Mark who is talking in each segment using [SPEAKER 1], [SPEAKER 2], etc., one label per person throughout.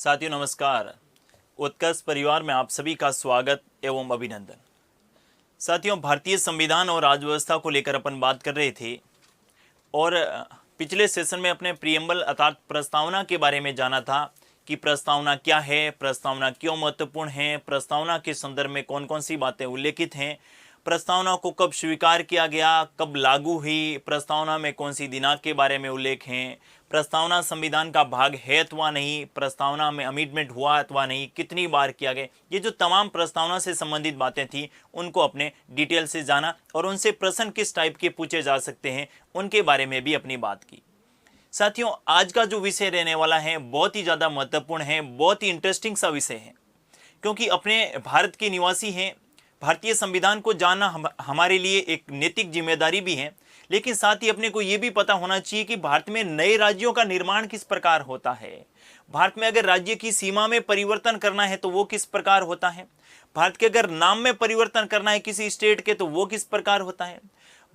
[SPEAKER 1] साथियों नमस्कार। उत्कर्ष परिवार में आप सभी का स्वागत एवं अभिनंदन। साथियों, भारतीय संविधान और राजव्यवस्था को लेकर अपन बात कर रहे थे और पिछले सेशन में अपने प्रियम्बल अर्थात प्रस्तावना के बारे में जाना था कि प्रस्तावना क्या है, प्रस्तावना क्यों महत्वपूर्ण है, प्रस्तावना के संदर्भ में कौन कौन सी बातें उल्लेखित हैं, प्रस्तावना को कब स्वीकार किया गया, कब लागू हुई, प्रस्तावना में कौन सी दिनांक के बारे में उल्लेख हैं, प्रस्तावना संविधान का भाग है अथवा नहीं, प्रस्तावना में अमेंडमेंट हुआ अथवा नहीं, कितनी बार किया गया। ये जो तमाम प्रस्तावना से संबंधित बातें थी उनको अपने डिटेल से जाना और उनसे प्रश्न किस टाइप के पूछे जा सकते हैं उनके बारे में भी अपनी बात की। साथियों, आज का जो विषय रहने वाला है बहुत ही ज़्यादा महत्वपूर्ण है, बहुत ही इंटरेस्टिंग सा विषय है, क्योंकि अपने भारत के निवासी हैं। भारतीय संविधान को जानना हमारे लिए एक नैतिक जिम्मेदारी भी है, लेकिन साथ ही अपने को ये भी पता होना चाहिए कि भारत में नए राज्यों का निर्माण किस प्रकार होता है। भारत में अगर राज्य की सीमा में परिवर्तन करना है तो वो किस प्रकार होता है। भारत के अगर नाम में परिवर्तन करना है किसी स्टेट के तो वो किस प्रकार होता है।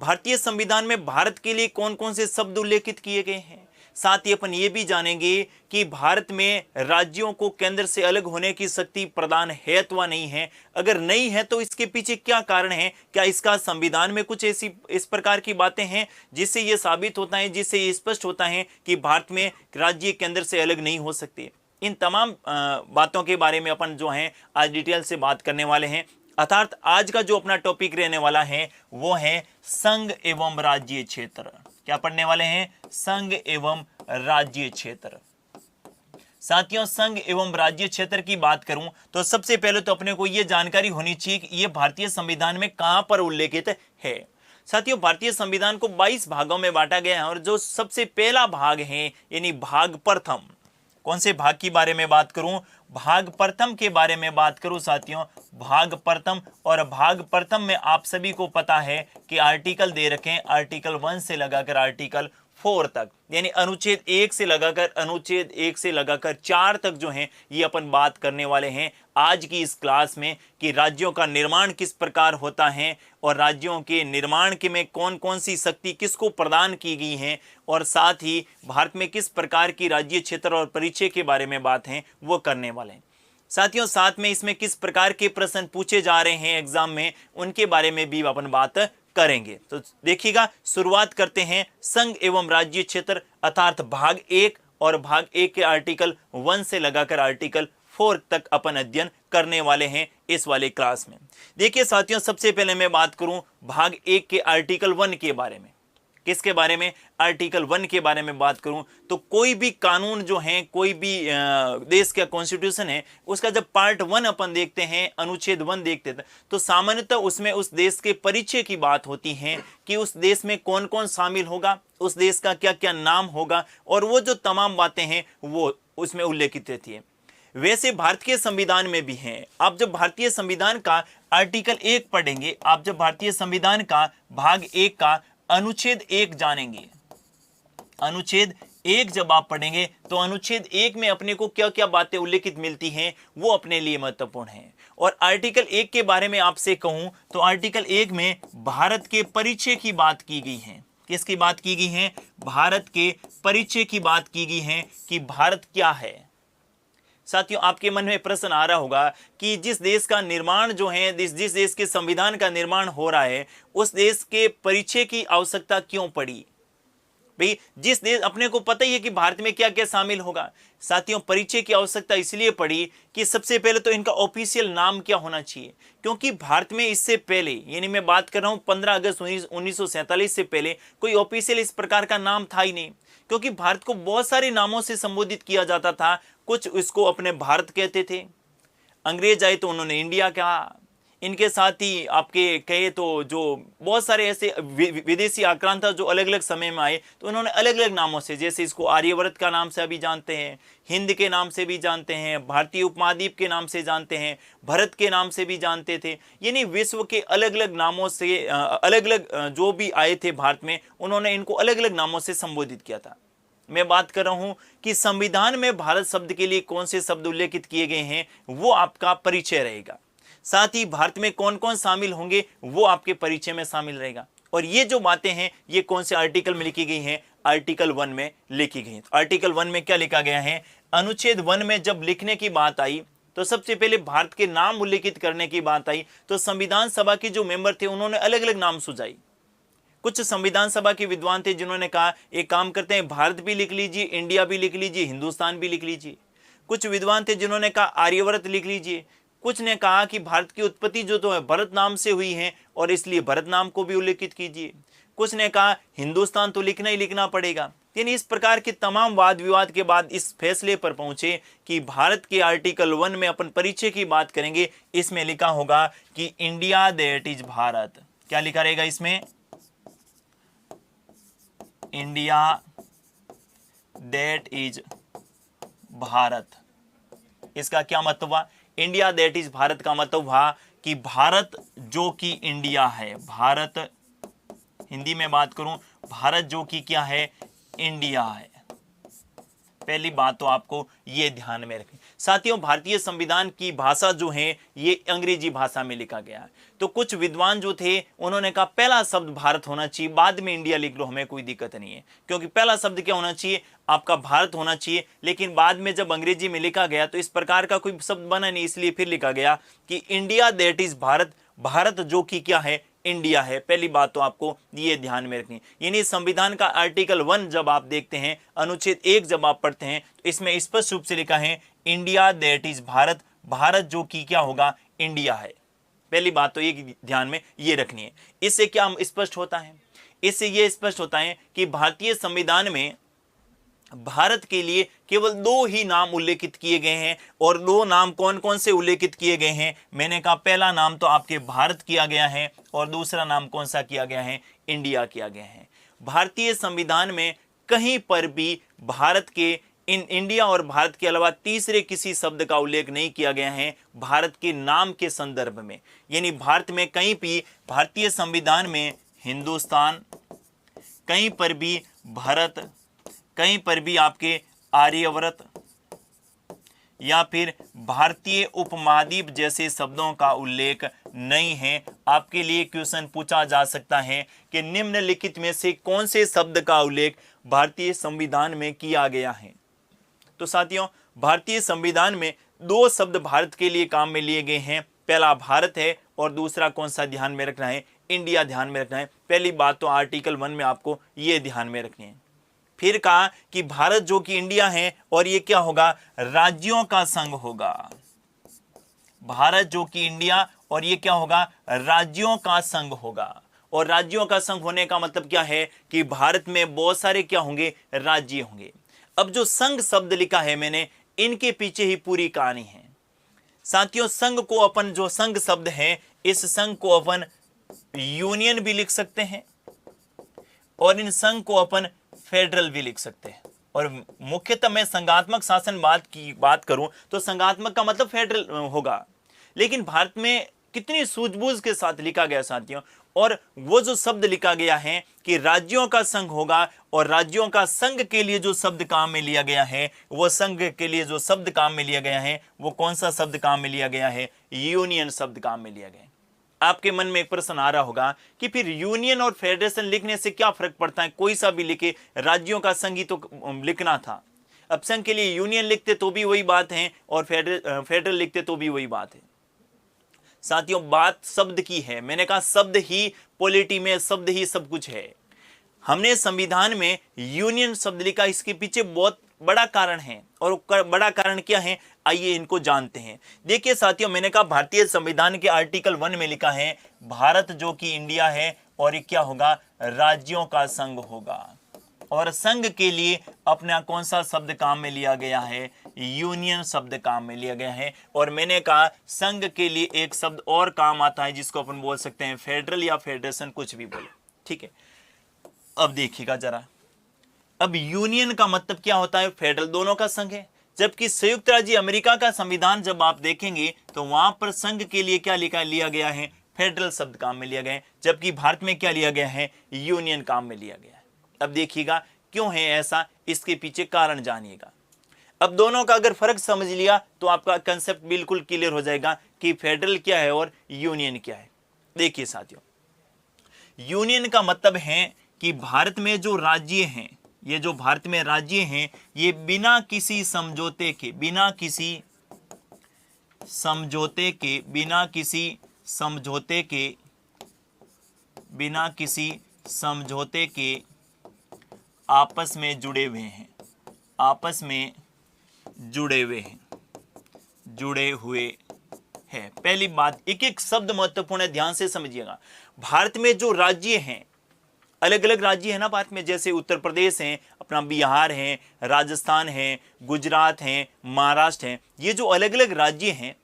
[SPEAKER 1] भारतीय संविधान में भारत के लिए कौन कौन से शब्द उल्लेखित किए गए हैं। साथ ही अपन ये भी जानेंगे कि भारत में राज्यों को केंद्र से अलग होने की शक्ति प्रदान है अथवा नहीं है। अगर नहीं है तो इसके पीछे क्या कारण है, क्या इसका संविधान में कुछ ऐसी इस प्रकार की बातें हैं जिससे ये साबित होता है, जिससे ये स्पष्ट होता है कि भारत में राज्य केंद्र से अलग नहीं हो सकते। इन तमाम बातों के बारे में अपन जो है आज डिटेल से बात करने वाले हैं। अर्थात आज का जो अपना टॉपिक रहने वाला है वो है संघ एवं राज्य क्षेत्र। क्या पढ़ने वाले हैं? संघ एवं राज्य क्षेत्र। साथियों, संघ एवं राज्य क्षेत्र की बात करूं तो सबसे पहले तो अपने को यह जानकारी होनी चाहिए कि यह भारतीय संविधान में कहां पर उल्लेखित है। साथियों, भारतीय संविधान को 22 भागों में बांटा गया है और जो सबसे पहला भाग है यानी भाग प्रथम, कौन से भाग की बारे में बात करूं? भाग प्रथम के बारे में बात करूं साथियों, भाग प्रथम। और भाग प्रथम में आप सभी को पता है कि आर्टिकल दे रखे हैं, आर्टिकल 1 से लगाकर आर्टिकल 4 तक, यानी अनुच्छेद 1 से लगाकर 4 तक जो है ये अपन बात करने वाले हैं आज की इस क्लास में कि राज्यों का निर्माण किस प्रकार होता है और राज्यों के निर्माण के में कौन कौन सी शक्ति किसको प्रदान की गई है और साथ ही भारत में किस प्रकार की राज्य क्षेत्र और परिचय के बारे में बात है वो करने वाले हैं। साथियों, साथ में इसमें किस प्रकार के प्रश्न पूछे जा रहे हैं एग्जाम में उनके बारे में भी अपन बात करेंगे। तो देखिएगा, शुरुआत करते हैं संघ एवं राज्य क्षेत्र अर्थात भाग 1 और भाग 1 के आर्टिकल 1 से लगाकर आर्टिकल 4 तक अपन अध्ययन करने वाले हैं इस वाले क्लास में। देखिए साथियों, सबसे पहले मैं बात करूं भाग 1 के आर्टिकल 1 के बारे में। किसके बारे में? आर्टिकल 1 के बारे में बात करूं तो कोई भी कानून जो है, कोई भी देश का कॉन्स्टिट्यूशन है, उसका जब पार्ट 1 अपन देखते हैं, अनुच्छेद 1 देखते हैं, तो सामान्यतः उसमें उस देश के परिचय की बात होती है कि उस देश में कौन कौन शामिल होगा, उस देश का क्या क्या नाम होगा और वो जो तमाम बातें हैं वो उसमें उल्लेखित रहती है। वैसे भारत के संविधान में भी हैं। आप जब भारतीय संविधान का आर्टिकल 1 पढ़ेंगे, आप जब भारतीय संविधान का भाग 1 का अनुच्छेद 1 जानेंगे, अनुच्छेद 1 जब आप पढ़ेंगे तो अनुच्छेद 1 में अपने को क्या क्या बातें उल्लेखित मिलती हैं वो अपने लिए महत्वपूर्ण है। और आर्टिकल 1 के बारे में आपसे कहूं तो आर्टिकल 1 में भारत के परिचय की बात की गई है। किसकी बात की गई है? भारत के परिचय की बात की गई है कि भारत क्या है। साथियों, आपके मन में प्रश्न आ रहा होगा कि जिस देश का निर्माण जो है, जिस देश के संविधान का निर्माण हो रहा है, उस देश के परिचय की आवश्यकता क्यों पड़ी? भाई, जिस देश, अपने को पता ही है कि भारत में क्या क्या शामिल होगा। साथियों, परिचय की आवश्यकता इसलिए पड़ी कि सबसे पहले तो इनका ऑफिशियल नाम क्या होना चाहिए, क्योंकि भारत में इससे पहले, यानी मैं बात कर रहा हूं 15 अगस्त 1947 से पहले कोई ऑफिशियल इस प्रकार का नाम था ही नहीं, क्योंकि भारत को बहुत सारे नामों से संबोधित किया जाता था। कुछ इसको अपने भारत कहते थे, अंग्रेज आए तो उन्होंने इंडिया कहा। इनके साथ ही आपके कहे तो जो बहुत सारे ऐसे विदेशी आक्रांत जो अलग अलग समय में आए तो उन्होंने अलग अलग नामों से, जैसे इसको आर्यवर्त का नाम से अभी जानते हैं, हिंद के नाम से भी जानते हैं, भारतीय उपमहाद्वीप के नाम से जानते हैं, भारत के नाम से भी जानते थे। यानी विश्व के अलग अलग नामों से अलग अलग जो भी आए थे भारत में, उन्होंने इनको अलग अलग नामों से संबोधित किया था। मैं बात कर रहा हूं कि संविधान में भारत शब्द के लिए कौन से शब्द उल्लेखित किए गए हैं वो आपका परिचय रहेगा। साथ ही भारत में कौन कौन शामिल होंगे वो आपके परिचय में शामिल रहेगा। और ये जो बातें हैं ये कौन से आर्टिकल में लिखी गई हैं? आर्टिकल 1 में लिखी गई हैं। आर्टिकल 1 में क्या लिखा गया है? अनुच्छेद 1 में जब लिखने की बात आई तो सबसे पहले भारत के नाम उल्लेखित करने की बात आई तो संविधान सभा के जो मेंबर थे उन्होंने अलग अलग नाम सुझाई। कुछ संविधान सभा के विद्वान थे जिन्होंने कहा एक काम करते हैं, भारत भी लिख लीजिए, इंडिया भी लिख लीजिए, हिंदुस्तान भी लिख लीजिए। कुछ विद्वान थे जिन्होंने कहा आर्यवर्त लिख लीजिए। कुछ ने कहा कि भारत की उत्पत्ति जो तो है भरत नाम से हुई है और इसलिए भरत नाम को भी उल्लेखित कीजिए। कुछ ने कहा हिंदुस्तान तो लिखना ही लिखना पड़ेगा। यानी इस प्रकार के तमाम वाद विवाद के बाद इस फैसले पर पहुंचे कि भारत के आर्टिकल 1 में अपन परिचय की बात करेंगे, इसमें लिखा होगा कि इंडिया दैट इज भारत। क्या लिखा रहेगा इसमें? India that is Bharat. इसका क्या मतलब हुआ? इंडिया दैट इज भारत का मतलब हुआ कि भारत जो कि इंडिया है, भारत हिंदी में बात करूं, भारत जो कि क्या है? इंडिया है। पहली बात तो आपको ये ध्यान में रखें। साथियों, भारतीय संविधान की भाषा जो है ये अंग्रेजी भाषा में लिखा गया है। तो कुछ विद्वान जो थे उन्होंने कहा पहला शब्द भारत होना चाहिए, बाद में इंडिया लिख लो, हमें कोई दिक्कत नहीं है, क्योंकि पहला शब्द क्या होना चाहिए? आपका भारत होना चाहिए। लेकिन बाद में जब अंग्रेजी में लिखा गया तो इस प्रकार का कोई शब्द बना नहीं, इसलिए फिर लिखा गया कि India that is Bharat, Bharat जो कि क्या है? इंडिया है। पहली बात तो आपको ये ध्यान में रखनी। यानी संविधान का आर्टिकल 1 जब आप देखते हैं, अनुच्छेद 1 जब आप पढ़ते हैं तो इसमें स्पष्ट रूप से लिखा है India that is Bharat, Bharat जो कि क्या होगा? इंडिया है। पहली बात तो ये ध्यान में ये रखनी है। इससे क्या स्पष्ट होता है? इससे ये स्पष्ट होता है कि भारतीय संविधान में भारत के लिए केवल 2 ही नाम उल्लेखित किए गए हैं। और 2 नाम कौन कौन से उल्लेखित किए गए हैं? मैंने कहा पहला नाम तो आपके भारत किया गया है और दूसरा नाम कौन सा किया गया है? इंडिया किया गया है। भारतीय संविधान में कहीं पर भी भारत के इंडिया और भारत के अलावा तीसरे किसी शब्द का उल्लेख नहीं किया गया है भारत के नाम के संदर्भ में। यानी भारत में कहीं भी, भारतीय संविधान में हिंदुस्तान, कहीं पर भी भारत, कहीं पर भी आपके आर्यव्रत या फिर भारतीय उपमहाद्वीप जैसे शब्दों का उल्लेख नहीं है। आपके लिए क्वेश्चन पूछा जा सकता है कि निम्नलिखित में से कौन से शब्द का उल्लेख भारतीय संविधान में किया गया है? तो साथियों, भारतीय संविधान में 2 शब्द भारत के लिए काम में लिए गए हैं। पहला भारत है और दूसरा कौन सा ध्यान में रखना है? इंडिया ध्यान में रखना है। पहली बात तो आर्टिकल 1 में आपको ये ध्यान में रखनी है। फिर कहा कि भारत जो कि इंडिया है और ये क्या होगा? राज्यों का संघ होगा। भारत जो कि इंडिया और ये क्या होगा? राज्यों का संघ होगा। और राज्यों का संघ होने का मतलब क्या है? कि भारत में बहुत सारे क्या होंगे? राज्य होंगे। अब जो संघ शब्द लिखा है मैंने, इनके पीछे ही पूरी कहानी है। साथियों, संघ को अपन, जो संघ शब्द है, इस संघ को अपन यूनियन भी लिख सकते हैं और इन संघ को अपन फेडरल भी लिख सकते हैं। और मुख्यतः मैं संघात्मक शासन की बात करूं तो संघात्मक का मतलब फेडरल होगा। लेकिन भारत में कितनी सूझबूझ के साथ लिखा गया साथियों, और वो जो शब्द लिखा गया है कि राज्यों का संघ होगा, और राज्यों का संघ के लिए जो शब्द काम में लिया गया है, वो संघ के लिए जो शब्द काम में लिया गया है, वो कौन सा शब्द काम में लिया गया है? यूनियन शब्द काम में लिया गया है। आपके मन में एक प्रश्न आ रहा होगा कि फिर यूनियन और फेडरेशन लिखने से क्या फर्क पड़ता है? कोई सा भी लिखे, राज्यों का संघ ही तो लिखना था। अब संघ के लिए यूनियन लिखते तो भी वही बात है और फेडरल लिखते तो भी वही बात है। साथियों, बात शब्द की है। मैंने कहा शब्द ही पॉलिटी में, शब्द ही सब कुछ है। हमने संविधान में यूनियन शब्द लिखा, इसके पीछे बहुत बड़ा कारण है। और बड़ा कारण क्या है? आइए इनको जानते हैं। देखिए साथियों, मैंने कहा भारतीय संविधान के आर्टिकल 1 में लिखा है भारत जो कि इंडिया है और ये क्या होगा? राज्यों का संघ होगा। और संघ के लिए अपना कौन सा शब्द काम में लिया गया है? यूनियन शब्द काम में लिया गया है। और मैंने कहा संघ के लिए एक शब्द और काम आता है जिसको अपन बोल सकते हैं फेडरल या फेडरेशन, कुछ भी बोले, ठीक है। अब देखिएगा जरा, अब यूनियन का मतलब क्या होता है? फेडरल दोनों का संघ है। जबकि संयुक्त राज्य अमेरिका का संविधान जब आप देखेंगे तो वहां पर संघ के लिए क्या लिया गया है? फेडरल शब्द काम में लिया गया है। जबकि भारत में क्या लिया गया है? यूनियन काम में लिया गया है। अब देखिएगा क्यों है ऐसा, इसके पीछे कारण जानिएगा। अब दोनों का अगर फर्क समझ लिया तो आपका कंसेप्ट बिल्कुल क्लियर हो जाएगा कि फेडरल क्या है और यूनियन क्या है। देखिए साथियों, यूनियन का मतलब है कि भारत में जो राज्य हैं ये जो भारत में राज्य हैं ये बिना किसी समझौते के, बिना किसी समझौते के, बिना किसी समझौते के, बिना किसी समझौते के आपस में जुड़े हुए हैं, आपस में जुड़े हुए हैं, जुड़े हुए हैं। पहली बात, एक एक शब्द महत्वपूर्ण है, ध्यान से समझिएगा। भारत में जो राज्य हैं, अलग अलग राज्य है ना भारत में, जैसे उत्तर प्रदेश है, अपना बिहार है, राजस्थान है, गुजरात है, महाराष्ट्र है, ये जो अलग अलग राज्य हैं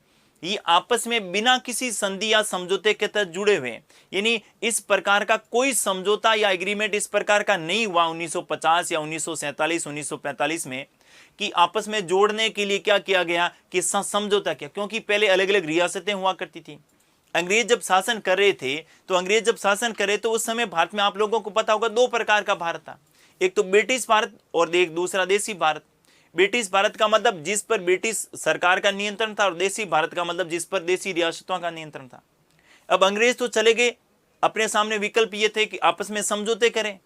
[SPEAKER 1] ये आपस में बिना किसी संधि या समझौते के तहत जुड़े हुए हैं। यानी इस प्रकार का कोई समझौता या एग्रीमेंट इस प्रकार का नहीं हुआ 1950 या 1947 1945 में कि आपस में जोड़ने के लिए क्या किया गया कि समझौता किया, क्योंकि पहले अलग अलग रियासतें हुआ करती थी। अंग्रेज जब शासन कर रहे थे तो उस समय भारत में आप लोगों को पता होगा दो प्रकार का भारत था, एक तो ब्रिटिश भारत और एक दूसरा देसी भारत। ब्रिटिश भारत का मतलब जिस पर ब्रिटिश सरकार का नियंत्रण था, और देसी भारत का मतलब जिस पर देसी रियासतों का नियंत्रण था। अब अंग्रेज तो चले गए, अपने सामने विकल्प ये थे कि आपस में समझौते करें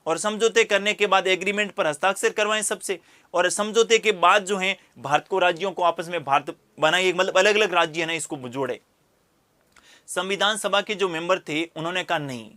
[SPEAKER 1] और समझौते करने के बाद एग्रीमेंट पर हस्ताक्षर करवाएं सबसे, और समझौते के बाद जो है भारत को, राज्यों को आपस में भारत बनाए, मतलब अलग अलग राज्य है ना इसको जोड़े। संविधान सभा के जो मेंबर थे उन्होंने कहा नहीं,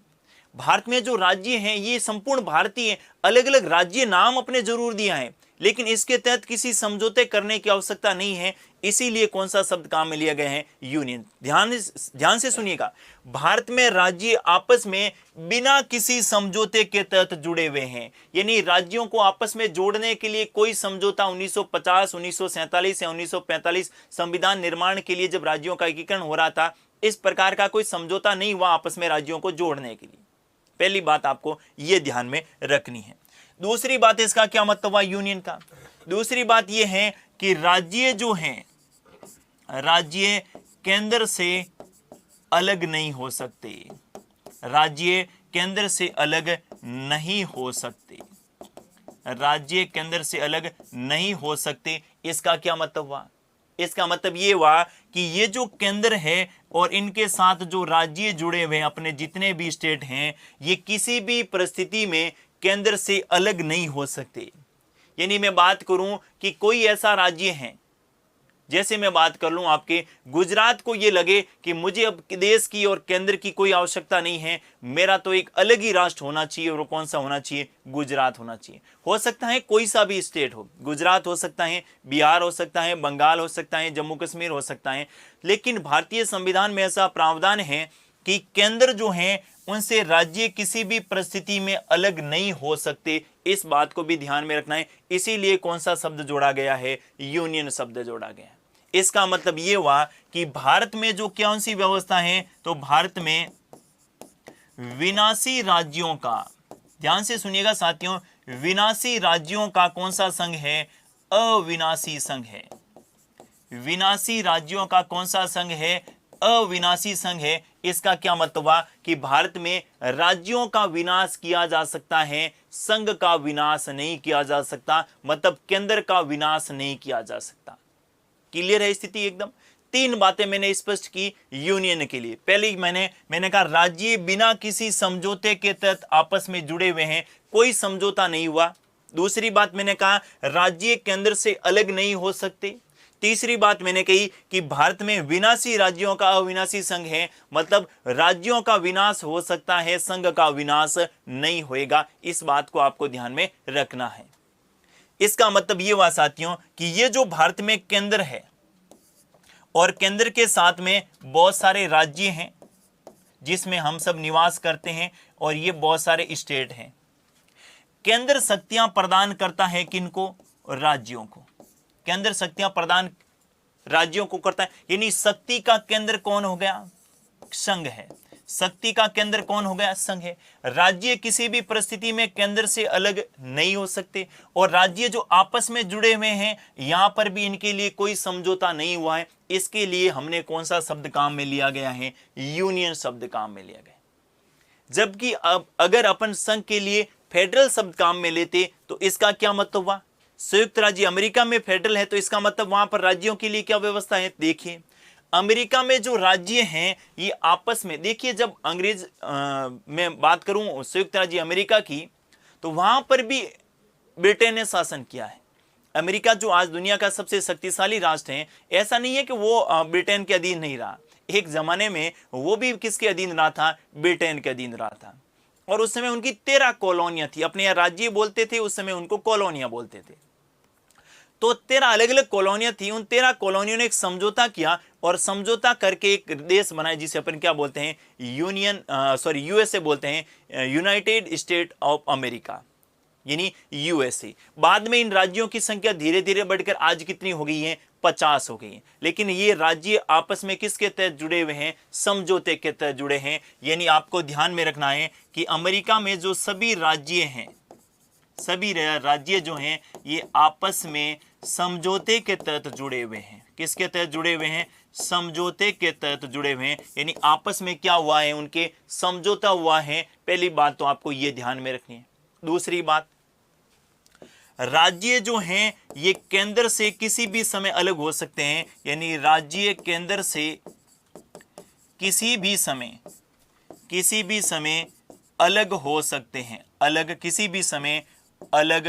[SPEAKER 1] भारत में जो राज्य हैं ये संपूर्ण भारतीय, अलग अलग राज्य नाम अपने जरूर दिया है लेकिन इसके तहत किसी समझौते करने की आवश्यकता नहीं है, इसीलिए कौन सा शब्द काम में लिया गया है, यूनियन। ध्यान से सुनिएगा, भारत में राज्य आपस में बिना किसी समझौते के तहत जुड़े हुए हैं, यानी राज्यों को आपस में जोड़ने के लिए कोई समझौता 1950 1947 या 1945 संविधान निर्माण के लिए जब राज्यों का एकीकरण हो रहा था, इस प्रकार का कोई समझौता नहीं हुआ आपस में राज्यों को जोड़ने के लिए। पहली बात आपको यह ध्यान में रखनी है। दूसरी बात, इसका क्या मतलब हुआ यूनियन का? दूसरी बात यह है कि राज्य जो हैं, राज्य केंद्र से अलग नहीं हो सकते, राज्य केंद्र से अलग नहीं हो सकते, राज्य केंद्र से अलग नहीं हो सकते। इसका क्या मतलब हुआ? इसका मतलब ये हुआ कि ये जो केंद्र है और इनके साथ जो राज्य जुड़े हुए हैं, अपने जितने भी स्टेट हैं, ये किसी भी परिस्थिति में केंद्र से अलग नहीं हो सकते। यानी मैं बात करूं कि कोई ऐसा राज्य है, जैसे मैं बात कर लूं आपके गुजरात को ये लगे कि मुझे अब देश की और केंद्र की कोई आवश्यकता नहीं है, मेरा तो एक अलग ही राष्ट्र होना चाहिए, और कौन सा होना चाहिए? गुजरात होना चाहिए। हो सकता है कोई सा भी स्टेट हो, गुजरात हो सकता है, बिहार हो सकता है, बंगाल हो सकता है, जम्मू कश्मीर हो सकता है, लेकिन भारतीय संविधान में ऐसा प्रावधान है कि केंद्र जो है उनसे राज्य किसी भी परिस्थिति में अलग नहीं हो सकते। इस बात को भी ध्यान में रखना है, इसीलिए कौन सा शब्द जोड़ा गया है? यूनियन शब्द जोड़ा गया है। इसका मतलब यह हुआ कि भारत में जो कौन सी व्यवस्था है, तो भारत में विनाशी राज्यों का, ध्यान से सुनिएगा साथियों, विनाशी राज्यों का कौन सा संघ है? अविनाशी संघ है। विनाशी राज्यों का कौन सा संघ है? अविनाशी संघ है। इसका क्या मतलब हुआ कि भारत में राज्यों का विनाश किया जा सकता है, संघ का विनाश नहीं किया जा सकता, मतलब केंद्र का विनाश नहीं किया जा सकता। क्लियर है स्थिति एकदम? तीन बातें मैंने स्पष्ट की यूनियन के लिए। पहले मैंने कहा राज्य बिना किसी समझौते के तहत आपस में जुड़े हुए हैं, कोई समझौता नहीं हुआ। दूसरी बात मैंने कहा राज्य केंद्र से अलग नहीं हो सकते। तीसरी बात मैंने कही कि भारत में विनाशी राज्यों का अविनाशी संघ है, मतलब राज्यों का विनाश हो सकता है, संघ का विनाश नहीं होएगा। इस बात को आपको ध्यान में रखना है। इसका मतलब ये हुआ साथियों कि ये जो भारत में केंद्र है और केंद्र के साथ में बहुत सारे राज्य हैं जिसमें हम सब निवास करते हैं, और ये बहुत सारे स्टेट हैं। केंद्र शक्तियां प्रदान करता है किनको? राज्यों को। केंद्र शक्तियां प्रदान राज्यों को करता है, यानी शक्ति का केंद्र कौन हो गया? संघ है। शक्ति का केंद्र कौन हो गया? संघ है। राज्य किसी भी परिस्थिति में केंद्र से अलग नहीं हो सकते, और राज्य जो आपस में जुड़े हुए हैं यहां पर भी इनके लिए कोई समझौता नहीं हुआ है। इसके लिए हमने कौन सा शब्द काम में लिया गया है? यूनियन शब्द काम में लिया गया। जबकि अब अगर अपन संघ के लिए फेडरल शब्द काम में लेते तो इसका क्या मतलब हुआ? संयुक्त राज्य अमेरिका में फेडरल है, तो इसका मतलब वहां पर राज्यों के लिए क्या व्यवस्था है? देखिए अमेरिका में जो राज्य हैं ये आपस में, देखिए जब अंग्रेज मैं बात करूं संयुक्त राज्य अमेरिका की, तो वहां पर भी ब्रिटेन ने शासन किया है। अमेरिका जो आज दुनिया का सबसे शक्तिशाली राष्ट्र है, ऐसा नहीं है कि वो ब्रिटेन के अधीन नहीं रहा। एक जमाने में वो भी किसके अधीन रहा था? ब्रिटेन के अधीन रहा था। और उस समय उनकी 13 कॉलोनियां थी। अपने यहाँ राज्य बोलते थे, उस समय उनको कॉलोनियां बोलते थे। तो 13 अलग अलग कॉलोनियां थी। उन 13 कॉलोनियों ने एक समझौता किया और समझौता करके एक देश बनाया जिसे अपन क्या बोलते हैं? यूएसए बोलते हैं, यूनाइटेड स्टेट ऑफ अमेरिका, यानी यूएसए। बाद में इन राज्यों की संख्या धीरे धीरे बढ़कर आज कितनी हो गई है? 50 हो गई है। लेकिन ये राज्य आपस में किसके तहत जुड़े हुए हैं? समझौते के तहत जुड़े हैं। यानी आपको ध्यान में रखना है कि अमेरिका में जो सभी राज्य हैं, सभी राज्य जो हैं ये आपस में समझौते के तहत जुड़े हुए हैं। किसके तहत जुड़े हुए हैं? समझौते के तहत जुड़े हुए हैं। यानी आपस में क्या हुआ है? उनके समझौता हुआ है। पहली बात तो आपको ये ध्यान में रखनी है। दूसरी बात, राज्य जो हैं ये केंद्र से किसी भी समय अलग हो सकते हैं। यानी राज्य केंद्र से किसी भी समय अलग हो सकते हैं। किसी भी समय अलग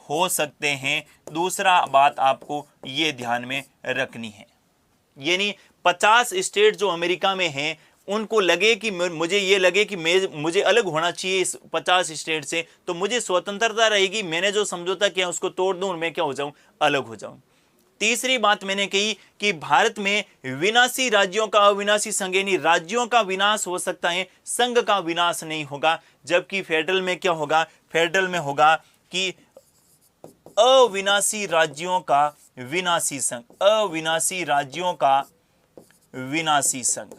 [SPEAKER 1] हो सकते हैं। दूसरा बात आपको ये ध्यान में रखनी है, यानी 50 स्टेट जो अमेरिका में हैं उनको लगे कि मुझे अलग होना चाहिए इस 50 स्टेट से, तो मुझे स्वतंत्रता रहेगी। मैंने जो समझौता किया उसको तोड़ दूं और मैं क्या हो जाऊं? अलग हो जाऊं। तीसरी बात मैंने कही कि भारत में विनाशी राज्यों का अविनाशी संघ, यानी राज्यों का विनाश हो सकता है, संघ का विनाश नहीं होगा। जबकि फेडरल में क्या होगा? फेडरल में होगा कि अविनाशी राज्यों का विनाशी संघ, अविनाशी राज्यों का विनाशी संघ।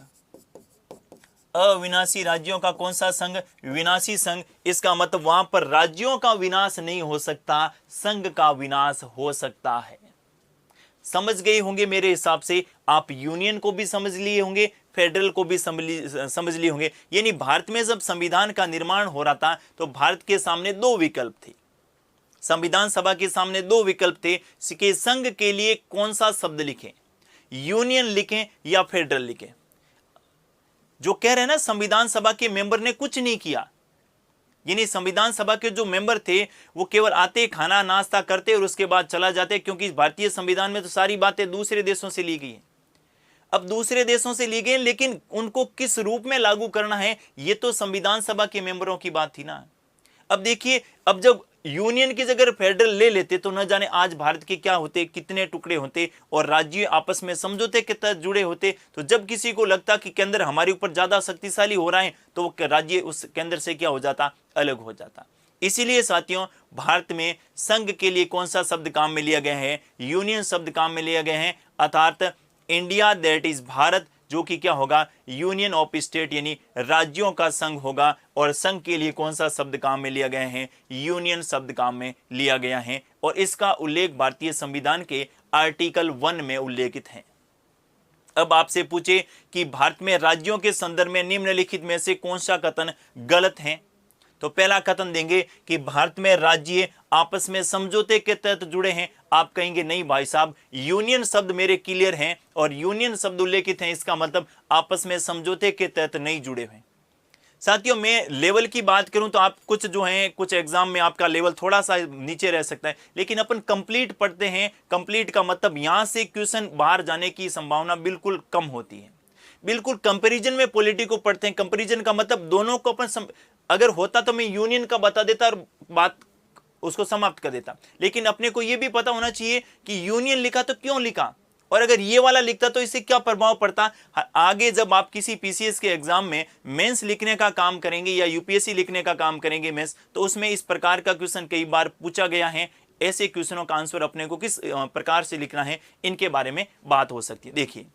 [SPEAKER 1] अविनाशी राज्यों का कौन सा संघ? विनाशी संघ। इसका मतलब वहां पर राज्यों का विनाश नहीं हो सकता, संघ का विनाश हो सकता है। समझ गए होंगे मेरे हिसाब से। आप यूनियन को भी समझ लिए होंगे, फेडरल को भी समझ लिए होंगे। यानी भारत में जब संविधान का निर्माण हो रहा था तो भारत के सामने 2 विकल्प थे। संविधान सभा के सामने 2 विकल्प थे कि संघ के लिए कौन सा शब्द लिखें, यूनियन लिखें या फेडरल लिखें। जो कह रहे हैं ना, संविधान सभा के मेंबर ने कुछ नहीं किया। यानी संविधान सभा के जो मेंबर थे वो केवल आते, खाना नाश्ता करते और उसके बाद चला जाते, क्योंकि भारतीय संविधान में तो सारी बातें दूसरे देशों से ली गई हैं। अब दूसरे देशों से ली गई, लेकिन उनको किस रूप में लागू करना है ये तो संविधान सभा के मेंबरों की बात थी ना। अब देखिए, अब जब यूनियन की जगह फेडरल ले लेते तो न जाने आज भारत के क्या होते, कितने टुकड़े होते और राज्य आपस में समझौते के तहत जुड़े होते। तो जब किसी को लगता कि केंद्र हमारे ऊपर ज्यादा शक्तिशाली हो रहा है तो वो राज्य उस केंद्र से क्या हो जाता? अलग हो जाता। इसीलिए साथियों, भारत में संघ के लिए कौन सा शब्द काम में लिया गया है? यूनियन शब्द काम में लिया गया है। अर्थात इंडिया, दैट इज भारत, जो कि क्या होगा? यूनियन ऑफ स्टेट, यानी राज्यों का संघ होगा। और संघ के लिए कौन सा शब्द काम में लिया गया है? यूनियन शब्द काम में लिया गया है। और इसका उल्लेख भारतीय संविधान के आर्टिकल 1 में उल्लेखित है। अब आपसे पूछे कि भारत में राज्यों के संदर्भ में निम्नलिखित में से कौन सा कथन गलत है, तो पहला कथन देंगे कि भारत में राज्य आपस में समझौते के तहत जुड़े हैं। आप कहेंगे नहीं भाई साहब, यूनियन शब्द मेरे क्लियर हैं और यूनियन शब्द उल्लेखित हैं, इसका मतलब आपस में समझौते के तहत नहीं जुड़े हुए। साथियों, मैं लेवल की बात करूं तो आप कुछ जो हैं, कुछ एग्जाम में आपका लेवल थोड़ा सा नीचे रह सकता है, लेकिन अपन कंप्लीट पढ़ते हैं। कंप्लीट का मतलब यहां से क्वेश्चन बाहर जाने की संभावना बिल्कुल कम होती है। बिल्कुल कंपैरिजन में पॉलिटी को पढ़ते हैं। कंपैरिजन का मतलब दोनों को अपन अगर होता तो मैं यूनियन का बता देता और बात उसको समाप्त कर देता, लेकिन अपने को यह भी पता होना चाहिए कि यूनियन लिखा तो क्यों लिखा, और अगर ये वाला लिखता तो इससे क्या प्रभाव पड़ता। आगे जब आप किसी पीसीएस के एग्जाम में मेंस लिखने का काम करेंगे या यूपीएससी लिखने का काम करेंगे मेंस, तो उसमें इस प्रकार का क्वेश्चन कई बार पूछा गया है। ऐसे क्वेश्चनों का आंसर अपने को किस प्रकार से लिखना है, इनके बारे में बात हो सकती है। देखिए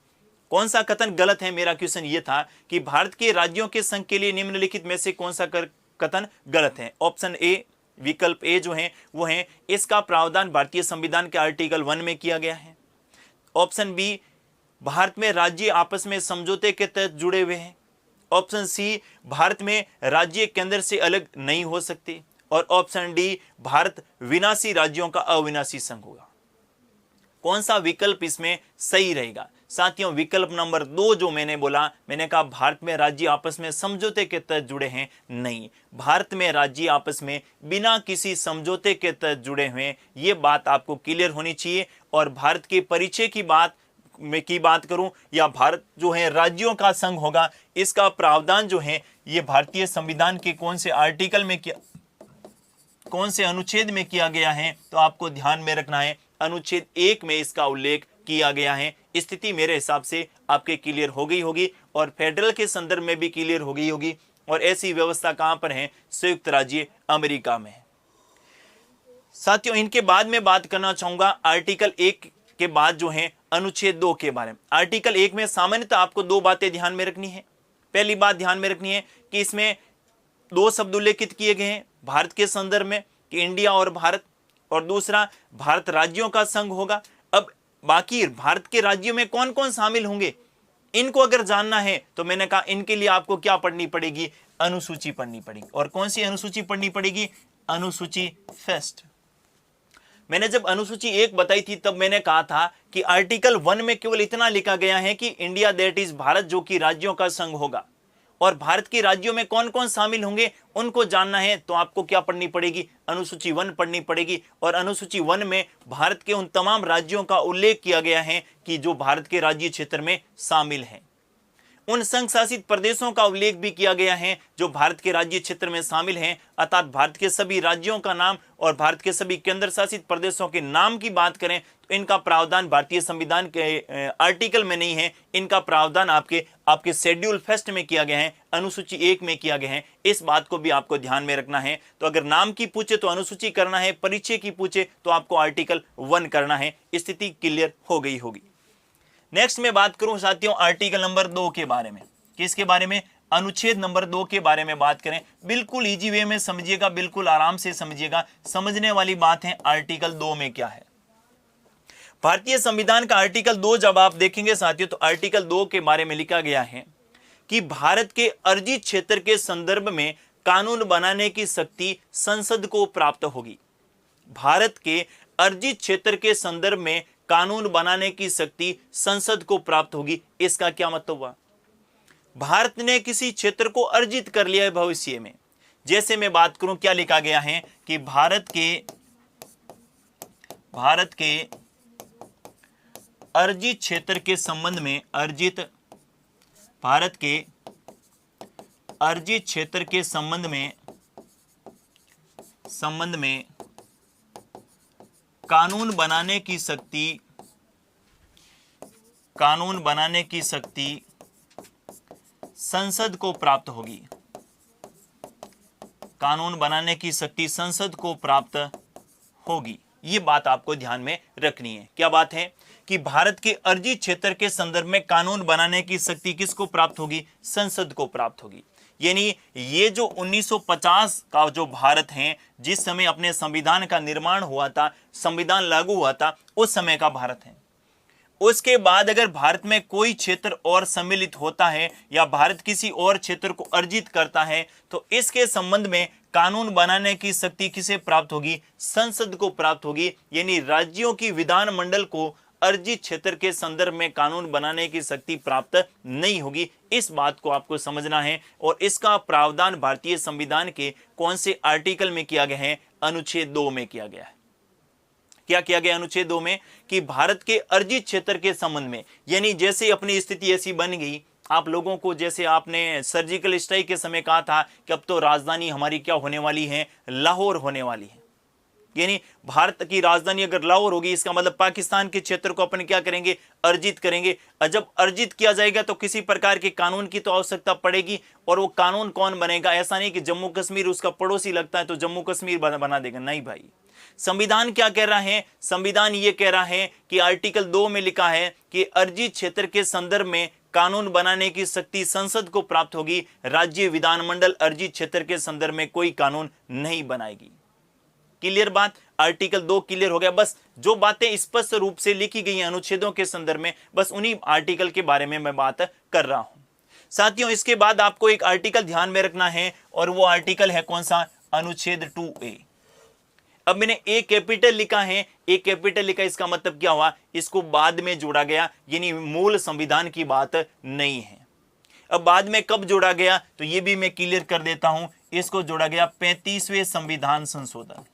[SPEAKER 1] कौन सा कथन गलत है। मेरा क्वेश्चन ये था कि भारत के राज्यों के संघ के लिए निम्नलिखित में से कौन सा कथन गलत है। ऑप्शन ए, विकल्प ए जो है वो है, इसका प्रावधान भारतीय संविधान के आर्टिकल 1 में किया गया है। ऑप्शन बी, भारत में राज्य आपस में समझौते के तहत जुड़े हुए हैं। ऑप्शन सी, भारत में राज्य केंद्र से अलग नहीं हो सकते। और ऑप्शन डी, भारत विनाशी राज्यों का अविनाशी संघ होगा। कौन सा विकल्प इसमें सही रहेगा? साथियों विकल्प नंबर 2 जो मैंने बोला, मैंने कहा भारत में राज्य आपस में समझौते के तहत जुड़े हैं, नहीं, भारत में राज्य आपस में बिना किसी समझौते के तहत जुड़े हुए हैं, ये बात आपको क्लियर होनी चाहिए। और भारत के परिचय की बात करूं या भारत जो है राज्यों का संघ होगा, इसका प्रावधान जो है ये भारतीय संविधान के कौन से आर्टिकल में किया, कौन से अनुच्छेद में किया गया है, तो आपको ध्यान में रखना है अनुच्छेद 1 में इसका उल्लेख किया गया है। स्थिति मेरे हिसाब से आपके क्लियर हो गई होगी और फेडरल के संदर्भ में भी क्लियर हो गई होगी। और ऐसी व्यवस्था कहां पर है? संयुक्त राज्य अमेरिका में। साथियों इनके बाद में बात करना चाहूंगा आर्टिकल 1 के बाद जो है अनुच्छेद 2 के बारे में। आर्टिकल 1 में सामान्यतः आपको 2 बातें ध्यान में रखनी है। पहली बात ध्यान में रखनी है कि इसमें 2 शब्द उल्लेखित किए गए हैं भारत के संदर्भ में कि इंडिया और भारत, और दूसरा भारत राज्यों का संघ होगा। अब बाकी भारत के राज्यों में कौन कौन शामिल होंगे, इनको अगर जानना है तो मैंने कहा इनके लिए आपको क्या पढ़नी पड़ेगी? अनुसूची पढ़नी पड़ेगी। और कौन सी अनुसूची पढ़नी पड़ेगी? अनुसूची फर्स्ट। मैंने जब अनुसूची 1 बताई थी तब मैंने कहा था कि आर्टिकल 1 में केवल इतना लिखा गया है कि इंडिया दैट इज भारत जो कि राज्यों का संघ होगा, और भारत के राज्यों में कौन कौन शामिल होंगे उनको जानना है तो आपको क्या पढ़नी पड़ेगी? अनुसूची 1 पढ़नी पड़ेगी। और अनुसूची 1 में भारत के उन तमाम राज्यों का उल्लेख किया गया है कि जो भारत के राज्य क्षेत्र में शामिल हैं। उन संघ शासित प्रदेशों का उल्लेख भी किया गया है जो भारत के राज्य क्षेत्र में शामिल हैं। अर्थात भारत के सभी राज्यों का नाम और भारत के सभी केंद्र शासित प्रदेशों के नाम की बात करें तो इनका प्रावधान भारतीय संविधान के आर्टिकल में नहीं है, इनका प्रावधान आपके शेड्यूल फर्स्ट में किया गया है, अनुसूची 1 में किया गया है। इस बात को भी आपको ध्यान में रखना है। तो अगर नाम की पूछे तो अनुसूची करना है, परिचय की पूछे तो आपको आर्टिकल 1 करना है। स्थिति क्लियर हो गई होगी। नेक्स्ट में बात करूं साथियों आर्टिकल नंबर 2 के बारे में। किसके बारे में? अनुच्छेद नंबर 2 के बारे में बात करें। बिल्कुल इजी वे में समझिएगा, बिल्कुल आराम से समझिएगा। समझने वाली बात है आर्टिकल 2 में क्या है। भारतीय संविधान का आर्टिकल 2 जब आप देखेंगे साथियों तो आर्टिकल 2 के बारे में लिखा गया है कि भारत के अर्जित क्षेत्र के संदर्भ में कानून बनाने की शक्ति संसद को प्राप्त होगी। भारत के अर्जित क्षेत्र के संदर्भ में कानून बनाने की शक्ति संसद को प्राप्त होगी। इसका क्या मतलब हुआ? भारत ने किसी क्षेत्र को अर्जित कर लिया है भविष्य में। जैसे मैं बात करूं क्या लिखा गया है कि भारत के अर्जित क्षेत्र के संबंध में भारत के अर्जित क्षेत्र के संबंध में कानून बनाने की शक्ति संसद को प्राप्त होगी। कानून बनाने की शक्ति संसद को प्राप्त होगी। ये बात आपको ध्यान में रखनी है। क्या बात है कि भारत के अर्जित क्षेत्र के संदर्भ में कानून बनाने की शक्ति किसको प्राप्त होगी? संसद को प्राप्त होगी। यानी ये जो 1950 का जो भारत है, जिस समय अपने संविधान का निर्माण हुआ था, संविधान लागू हुआ था, उस समय का भारत है। उसके बाद अगर भारत में कोई क्षेत्र और सम्मिलित होता है या भारत किसी और क्षेत्र को अर्जित करता है तो इसके संबंध में कानून बनाने की शक्ति किसे प्राप्त होगी? संसद को प्राप्त होगी। यानी राज्यों की विधानमंडल को अर्जित क्षेत्र के संदर्भ में कानून बनाने की शक्ति प्राप्त नहीं होगी। इस बात को आपको समझना है। और इसका प्रावधान भारतीय संविधान के कौन से आर्टिकल में किया गया है? अनुच्छेद 2 में किया गया है। क्या किया गया अनुच्छेद 2 में? कि भारत के अर्जित क्षेत्र के संबंध में, यानी जैसे अपनी स्थिति ऐसी बन गई, आप लोगों को जैसे आपने सर्जिकल स्ट्राइक के समय कहा था कि अब तो राजधानी हमारी क्या होने वाली है? लाहौर होने वाली है। यानी भारत की राजधानी अगर लाहौर होगी, इसका मतलब पाकिस्तान के क्षेत्र को अपन क्या करेंगे? अर्जित करेंगे। और जब अर्जित किया जाएगा तो किसी प्रकार के कानून की तो आवश्यकता पड़ेगी। और वो कानून कौन बनेगा? ऐसा नहीं कि जम्मू कश्मीर उसका पड़ोसी लगता है तो जम्मू कश्मीर बना देगा, नहीं भाई। संविधान क्या कह रहा है? संविधान ये कह रहा है कि आर्टिकल 2 में लिखा है कि अर्जित क्षेत्र के संदर्भ में कानून बनाने की शक्ति संसद को प्राप्त होगी। राज्य विधानमंडल अर्जित क्षेत्र के संदर्भ में कोई कानून नहीं बनाएगी। क्लियर बात? आर्टिकल 2 क्लियर हो गया। बस जो बातें स्पष्ट रूप से लिखी गई हैं अनुच्छेदों के संदर्भ में, बस उन्हीं आर्टिकल के बारे में मैं बात कर रहा हूं साथियों। इसके बाद आपको एक आर्टिकल ध्यान में रखना है और वो आर्टिकल है कौन सा? अनुच्छेद 2A। अब मैंने ए कैपिटल लिखा है, ए कैपिटल लिखा, इसका मतलब क्या हुआ, इसको बाद में जोड़ा गया, यानी मूल संविधान की बात नहीं है। अब बाद में कब जोड़ा गया, तो ये भी मैं क्लियर कर देता हूं, इसको जोड़ा गया 35वें संविधान संशोधन,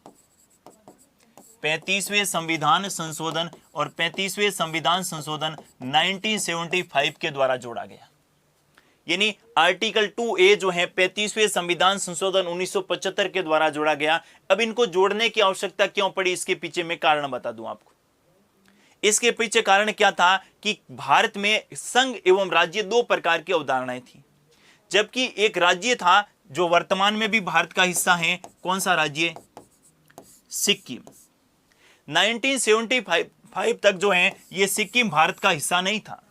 [SPEAKER 1] 35वें संविधान संशोधन, और 35वें संविधान संशोधन 1975 के द्वारा जोड़ा गया। यानी आर्टिकल 2A जो है 35वें संविधान संशोधन 1975 के द्वारा जोड़ा गया। अब इनको जोड़ने की आवश्यकता क्यों पड़ी, इसके पीछे मैं कारण बता दूं आपको। इसके पीछे कारण क्या था कि भारत में संघ एवं राज्य दो प्रकार की अवधारणाएं थी। जबकि एक राज्य था जो वर्तमान में भी भारत का हिस्सा है, कौन सा राज्य, सिक्किम। 1975 तक जो है ये सिक्किम भारत का हिस्सा नहीं था।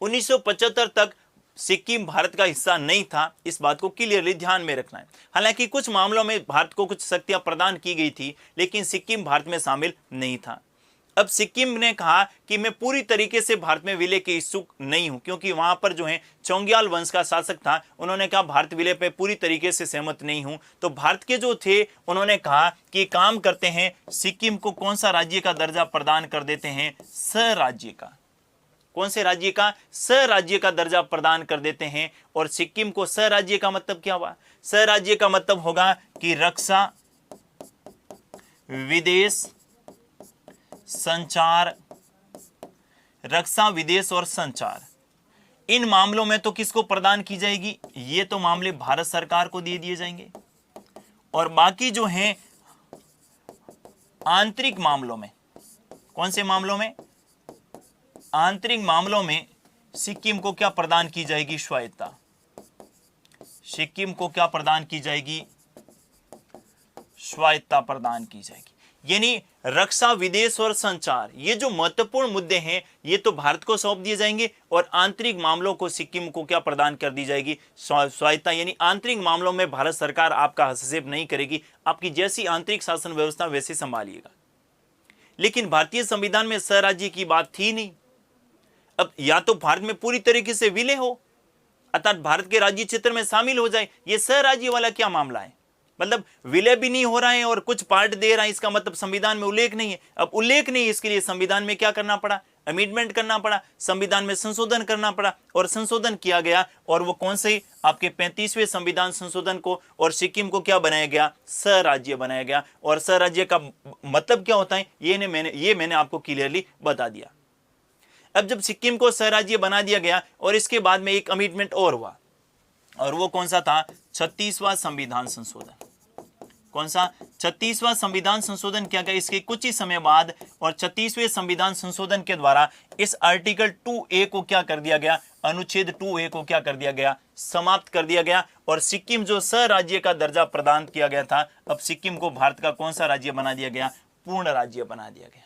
[SPEAKER 1] 1975 तक सिक्किम भारत का हिस्सा नहीं था, इस बात को क्लियरली ध्यान में रखना है। हालांकि कुछ मामलों में भारत को कुछ शक्तियां प्रदान की गई थी, लेकिन सिक्किम भारत में शामिल नहीं था। अब सिक्किम ने कहा कि मैं पूरी तरीके से भारत में विलय के इच्छुक नहीं हूं, क्योंकि वहां पर जो है चोंग्याल वंश का शासक था। उन्होंने कहा भारत विलय पे पूरी तरीके से सहमत नहीं हूं। तो भारत के जो थे उन्होंने कहा कि काम करते हैं, सिक्किम को कौन सा राज्य का दर्जा प्रदान कर देते हैं, स्वराज्य का। कौन से राज्य का, स्वराज्य का दर्जा प्रदान कर देते हैं। और सिक्किम को स्वराज्य का मतलब क्या हुआ, स्वराज्य का मतलब होगा कि रक्षा, विदेश, संचार, रक्षा, विदेश और संचार, इन मामलों में तो किसको प्रदान की जाएगी, ये तो मामले भारत सरकार को दे दिए जाएंगे। और बाकी जो हैं आंतरिक मामलों में, कौन से मामलों में, आंतरिक मामलों में सिक्किम को क्या प्रदान की जाएगी, स्वायत्तता। सिक्किम को क्या प्रदान की जाएगी, स्वायत्तता प्रदान की जाएगी। यानी रक्षा, विदेश और संचार, ये जो महत्वपूर्ण मुद्दे हैं ये तो भारत को सौंप दिए जाएंगे, और आंतरिक मामलों को सिक्किम को क्या प्रदान कर दी जाएगी, स्वायत्तता। यानी आंतरिक मामलों में भारत सरकार आपका हस्तक्षेप नहीं करेगी, आपकी जैसी आंतरिक शासन व्यवस्था वैसे संभालिएगा। लेकिन भारतीय संविधान में स्वराज्य की बात थी नहीं। अब या तो भारत में पूरी तरीके से विलय हो, अर्थात भारत के राज्य क्षेत्र में शामिल हो जाए, ये स्वराज्य वाला क्या मामला है, मतलब विलय भी नहीं हो रहा है और कुछ पार्ट दे रहा है, इसका मतलब संविधान में उल्लेख नहीं है। अब उल्लेख नहीं है, इसके लिए संविधान में क्या करना पड़ा, अमेंडमेंट करना पड़ा, संविधान में संशोधन करना पड़ा, और संशोधन किया गया। और वो कौन से, आपके 35वें संविधान संशोधन को, और सिक्किम को क्या बनाया गया, स्वराज्य बनाया गया। और स्वराज्य का मतलब क्या होता है ये मैंने आपको क्लियरली बता दिया। अब जब सिक्किम को स्वराज्य बना दिया गया, और इसके बाद में एक अमेंडमेंट और हुआ, और वो कौन सा था, 36वां संविधान संशोधन। कौन सा, 36वां संविधान संशोधन किया गया इसके कुछ ही समय बाद। और 36वें संविधान संशोधन के द्वारा इस आर्टिकल 2A को क्या कर दिया गया, अनुच्छेद 2A को क्या कर दिया गया, समाप्त कर दिया गया। और सिक्किम जो स्वराज्य का दर्जा प्रदान किया गया था, अब सिक्किम को भारत का कौन सा राज्य बना दिया गया, पूर्ण राज्य बना दिया गया।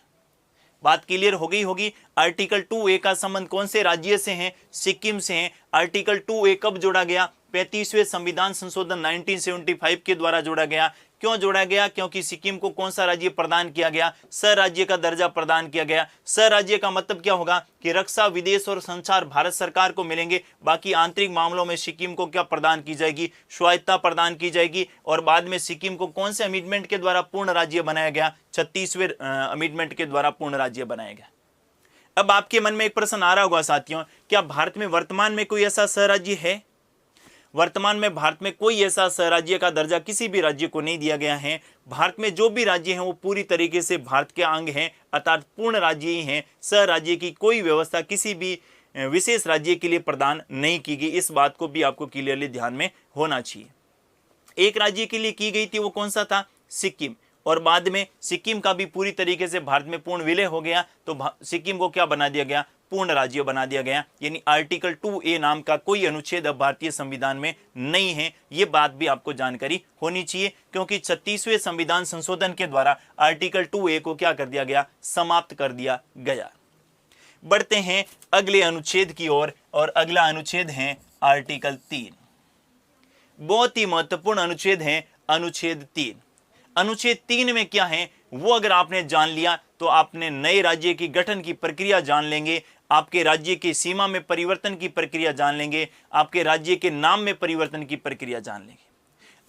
[SPEAKER 1] बात क्लियर हो गई होगी। आर्टिकल 2A का संबंध कौन से राज्य से है, सिक्किम से है। आर्टिकल 2A कब जोड़ा गया, 35वें संविधान संशोधन 1975 के द्वारा जोड़ा गया। क्यों जोड़ा गया, क्योंकि सिक्किम को कौन सा राज्य प्रदान किया गया, स्वराज्य का दर्जा प्रदान किया गया। स्वराज्य का मतलब क्या होगा कि रक्षा, विदेश और संचार भारत सरकार को मिलेंगे, बाकी आंतरिक मामलों में सिक्किम को क्या प्रदान की जाएगी, स्वायत्तता प्रदान की जाएगी। और बाद में सिक्किम को कौन से अमेंडमेंट के द्वारा पूर्ण राज्य बनाया गया, 36वें अमेंडमेंट के द्वारा पूर्ण राज्य बनाया गया। अब आपके मन में एक प्रश्न आ रहा होगा साथियों, क्या भारत में वर्तमान में कोई ऐसा स्वराज्य है? वर्तमान में भारत में कोई ऐसा स्वराज्य का दर्जा किसी भी राज्य को नहीं दिया गया है। भारत में जो भी राज्य हैं वो पूरी तरीके से भारत के अंग हैं, अर्थात पूर्ण राज्य ही हैं। स्वराज्य की कोई व्यवस्था किसी भी विशेष राज्य के लिए प्रदान नहीं की गई। इस बात को भी आपको क्लियरली ध्यान में होना चाहिए। एक राज्य के लिए की गई थी, वो कौन सा था, सिक्किम। और बाद में सिक्किम का भी पूरी तरीके से भारत में पूर्ण विलय हो गया, तो सिक्किम को क्या बना दिया गया, पूर्ण राज्य बना दिया गया। यानी आर्टिकल 2A नाम का कोई अनुच्छेद अब भारतीय संविधान में नहीं है। ये बात भी आपको जानकारी होनी चाहिए, क्योंकि 36वें संविधान संशोधन के द्वारा आर्टिकल 2A को क्या कर दिया गया, समाप्त कर दिया गया। बढ़ते हैं अगले अनुच्छेद की ओर, और अगला अनुच्छेद है आर्टिकल 3। बहुत ही महत्वपूर्ण अनुच्छेद है अनुच्छेद 3। अनुच्छेद 3 में क्या है वो अगर आपने जान लिया तो आपने नए राज्य की गठन की प्रक्रिया जान लेंगे, आपके राज्य की सीमा में परिवर्तन की प्रक्रिया जान लेंगे, आपके राज्य के नाम में परिवर्तन की प्रक्रिया जान लेंगे।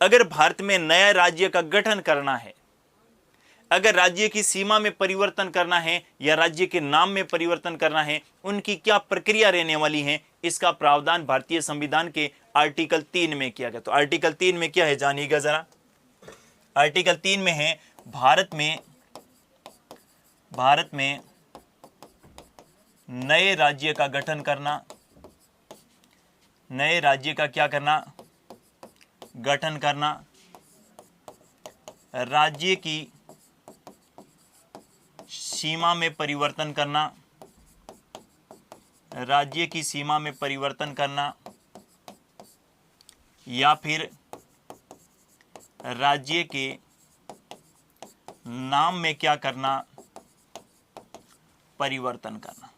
[SPEAKER 1] अगर भारत में नया राज्य का गठन करना है, अगर राज्य की सीमा में परिवर्तन करना है या राज्य के नाम में परिवर्तन करना है, उनकी क्या प्रक्रिया रहने वाली है, इसका प्रावधान भारतीय संविधान के आर्टिकल 3 में किया गया। तो आर्टिकल 3 में क्या है जानिएगा जरा। आर्टिकल 3 में है भारत में नए राज्य का गठन करना, नए राज्य का क्या करना, गठन करना, राज्य की सीमा में परिवर्तन करना, राज्य की सीमा में परिवर्तन करना, या फिर राज्य के नाम में क्या करना, परिवर्तन करना,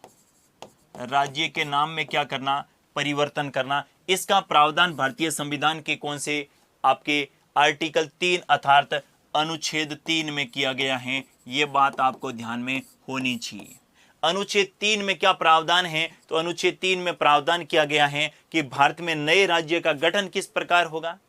[SPEAKER 1] राज्य के नाम में क्या करना, परिवर्तन करना। इसका प्रावधान भारतीय संविधान के कौन से आपके आर्टिकल 3 अर्थात अनुच्छेद 3 में किया गया है। ये बात आपको ध्यान में होनी चाहिए। अनुच्छेद 3 में क्या प्रावधान है, तो अनुच्छेद 3 में प्रावधान किया गया है कि भारत में नए राज्य का गठन किस प्रकार होगा,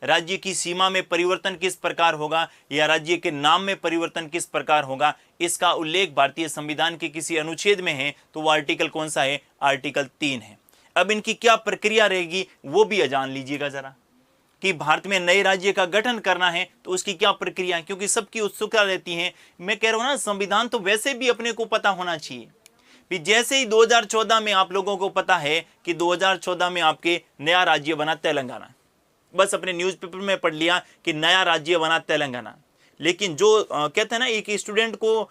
[SPEAKER 1] राज्य की सीमा में परिवर्तन किस प्रकार होगा, या राज्य के नाम में परिवर्तन किस प्रकार होगा। इसका उल्लेख भारतीय संविधान के किसी अनुच्छेद में है, तो वो आर्टिकल कौन सा है, आर्टिकल 3 है। अब इनकी क्या प्रक्रिया रहेगी वो भी जान लीजिएगा जरा, कि भारत में नए राज्य का गठन करना है तो उसकी क्या प्रक्रिया है, क्योंकि सबकी उत्सुकता रहती है। मैं कह रहा हूं ना, संविधान तो वैसे भी अपने को पता होना चाहिए। भी जैसे ही 2014 में आप लोगों को पता है कि 2014 में आपके नया राज्य बना तेलंगाना, बस अपने न्यूज़पेपर में पढ़ लिया कि नया राज्य बना तेलंगाना। लेकिन जो कहते हैं ना, एक स्टूडेंट को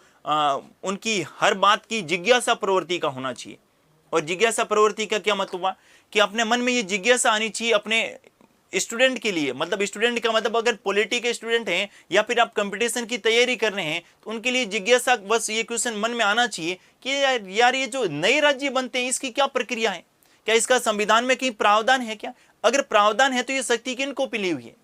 [SPEAKER 1] उनकी हर बात की जिज्ञासा प्रवृत्ति का होना चाहिए। और जिज्ञासा प्रवृत्ति का क्या मतलब हुआ कि अपने मन में ये जिज्ञासा आनी चाहिए अपने स्टूडेंट के लिए। मतलब स्टूडेंट का मतलब अगर पॉलिटी के स्टूडेंट हैं या फिर आप कंपटीशन की तैयारी कर रहे हैं, तो उनके लिए जिज्ञासा, बस ये क्वेश्चन मन में आना चाहिए कि यार ये जो नए राज्य बनते हैं इसकी क्या प्रक्रिया है, क्या इसका संविधान में कहीं प्रावधान है क्या। अगर प्रावधान है तो ये शक्ति किनको मिली हुई है,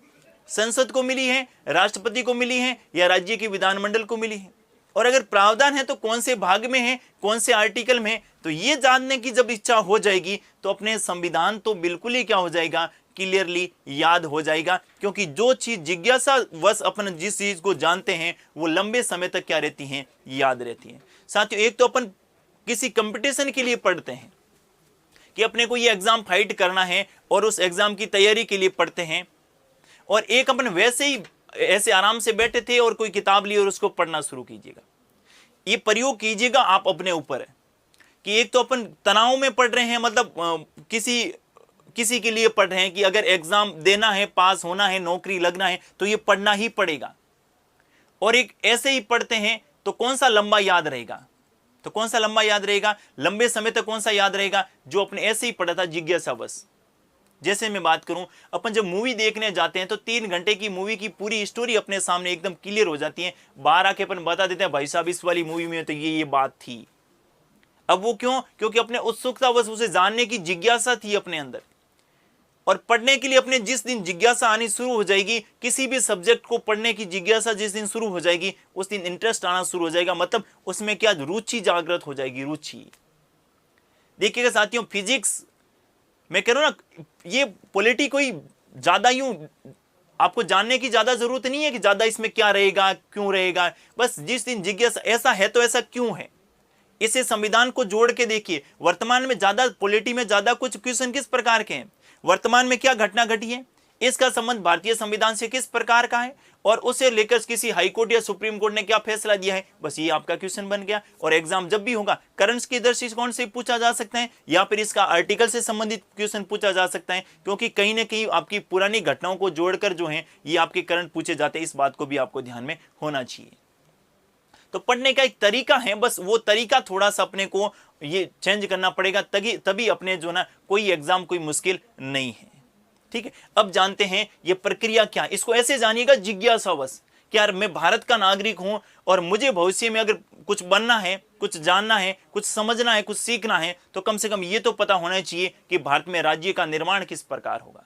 [SPEAKER 1] संसद को मिली है, राष्ट्रपति को मिली है, या राज्य के विधानमंडल को मिली है। और अगर प्रावधान है तो कौन से भाग में है, कौन से आर्टिकल में। तो ये जानने की जब इच्छा हो जाएगी तो अपने संविधान तो बिल्कुल ही क्या हो जाएगा, क्लियरली याद हो जाएगा। क्योंकि जो चीज जिज्ञासा वश अपन जिस चीज को जानते हैं वो लंबे समय तक क्या रहती हैं, याद रहती है। साथियों, एक तो अपन किसी कंपटीशन के लिए पढ़ते हैं कि अपने को ये एग्जाम फाइट करना है और उस एग्जाम की तैयारी के लिए पढ़ते हैं, और एक अपन वैसे ही ऐसे आराम से बैठे थे और कोई किताब ली और उसको पढ़ना शुरू कीजिएगा। ये प्रयोग कीजिएगा आप अपने ऊपर कि एक तो अपन तनाव में पढ़ रहे हैं, मतलब किसी के लिए पढ़ रहे हैं कि अगर एग्जाम देना है, पास होना है, नौकरी लगना है तो ये पढ़ना ही पड़ेगा। और एक ऐसे ही पढ़ते हैं तो कौन सा लंबा याद रहेगा, तो कौन सा लंबा याद रहेगा, लंबे समय तक कौन सा याद रहेगा, जो अपने ऐसे ही पढ़ा था जिज्ञासा बस। जैसे मैं बात करूं, अपन जब मूवी देखने जाते हैं तो 3 घंटे की मूवी की पूरी स्टोरी अपने सामने एकदम क्लियर हो जाती है। बाहर आके अपन बता देते हैं भाई साहब इस वाली मूवी में तो ये बात थी। अब वो क्यों, क्योंकि अपने उत्सुकता बस उसे जानने की जिज्ञासा थी अपने अंदर। और पढ़ने के लिए अपने जिस दिन जिज्ञासा आनी शुरू हो जाएगी, किसी भी सब्जेक्ट को पढ़ने की जिज्ञासा जिस दिन शुरू हो जाएगी, उस दिन इंटरेस्ट आना शुरू हो जाएगा। मतलब उसमें क्या रुचि जागृत हो जाएगी, रुचि। देखिएगा साथियों, फिजिक्स मैं कह रहा हूं ना, ये पॉलिटी कोई ज्यादा यूं आपको जानने की ज्यादा जरूरत नहीं है कि ज्यादा इसमें क्या रहेगा, क्यों रहेगा। बस जिस दिन जिज्ञासा ऐसा है तो ऐसा क्यों है, इसे संविधान को जोड़ के देखिए। वर्तमान में ज्यादा पॉलिटी में ज्यादा कुछ क्वेश्चन किस प्रकार के हैं, वर्तमान में क्या घटना घटी है, इसका संबंध भारतीय संविधान से किस प्रकार का है, और उसे लेकर किसी हाई कोर्ट या सुप्रीम कोर्ट ने क्या फैसला दिया है। बस ये आपका क्वेश्चन बन गया। और एग्जाम जब भी होगा करंट्स के दृष्टिकोण से पूछा जा सकता है, या फिर इसका आर्टिकल से संबंधित क्वेश्चन पूछा जा सकता है, क्योंकि कहीं ना कहीं आपकी पुरानी घटनाओं को जोड़कर जो है ये आपके करंट पूछे जाते हैं। इस बात को भी आपको ध्यान में होना चाहिए। तो पढ़ने का एक तरीका है, बस वो तरीका थोड़ा सा अपने को ये चेंज करना पड़ेगा, तभी अपने जो ना कोई एग्जाम कोई मुश्किल नहीं है। ठीक है, अब जानते हैं ये प्रक्रिया क्या है। इसको ऐसे जानिएगा जिज्ञासा बस कि यार मैं भारत का नागरिक हूं और मुझे भविष्य में अगर कुछ बनना है, कुछ जानना है, कुछ समझना है, कुछ सीखना है, तो कम से कम ये तो पता होना चाहिए कि भारत में राज्य का निर्माण किस प्रकार होगा।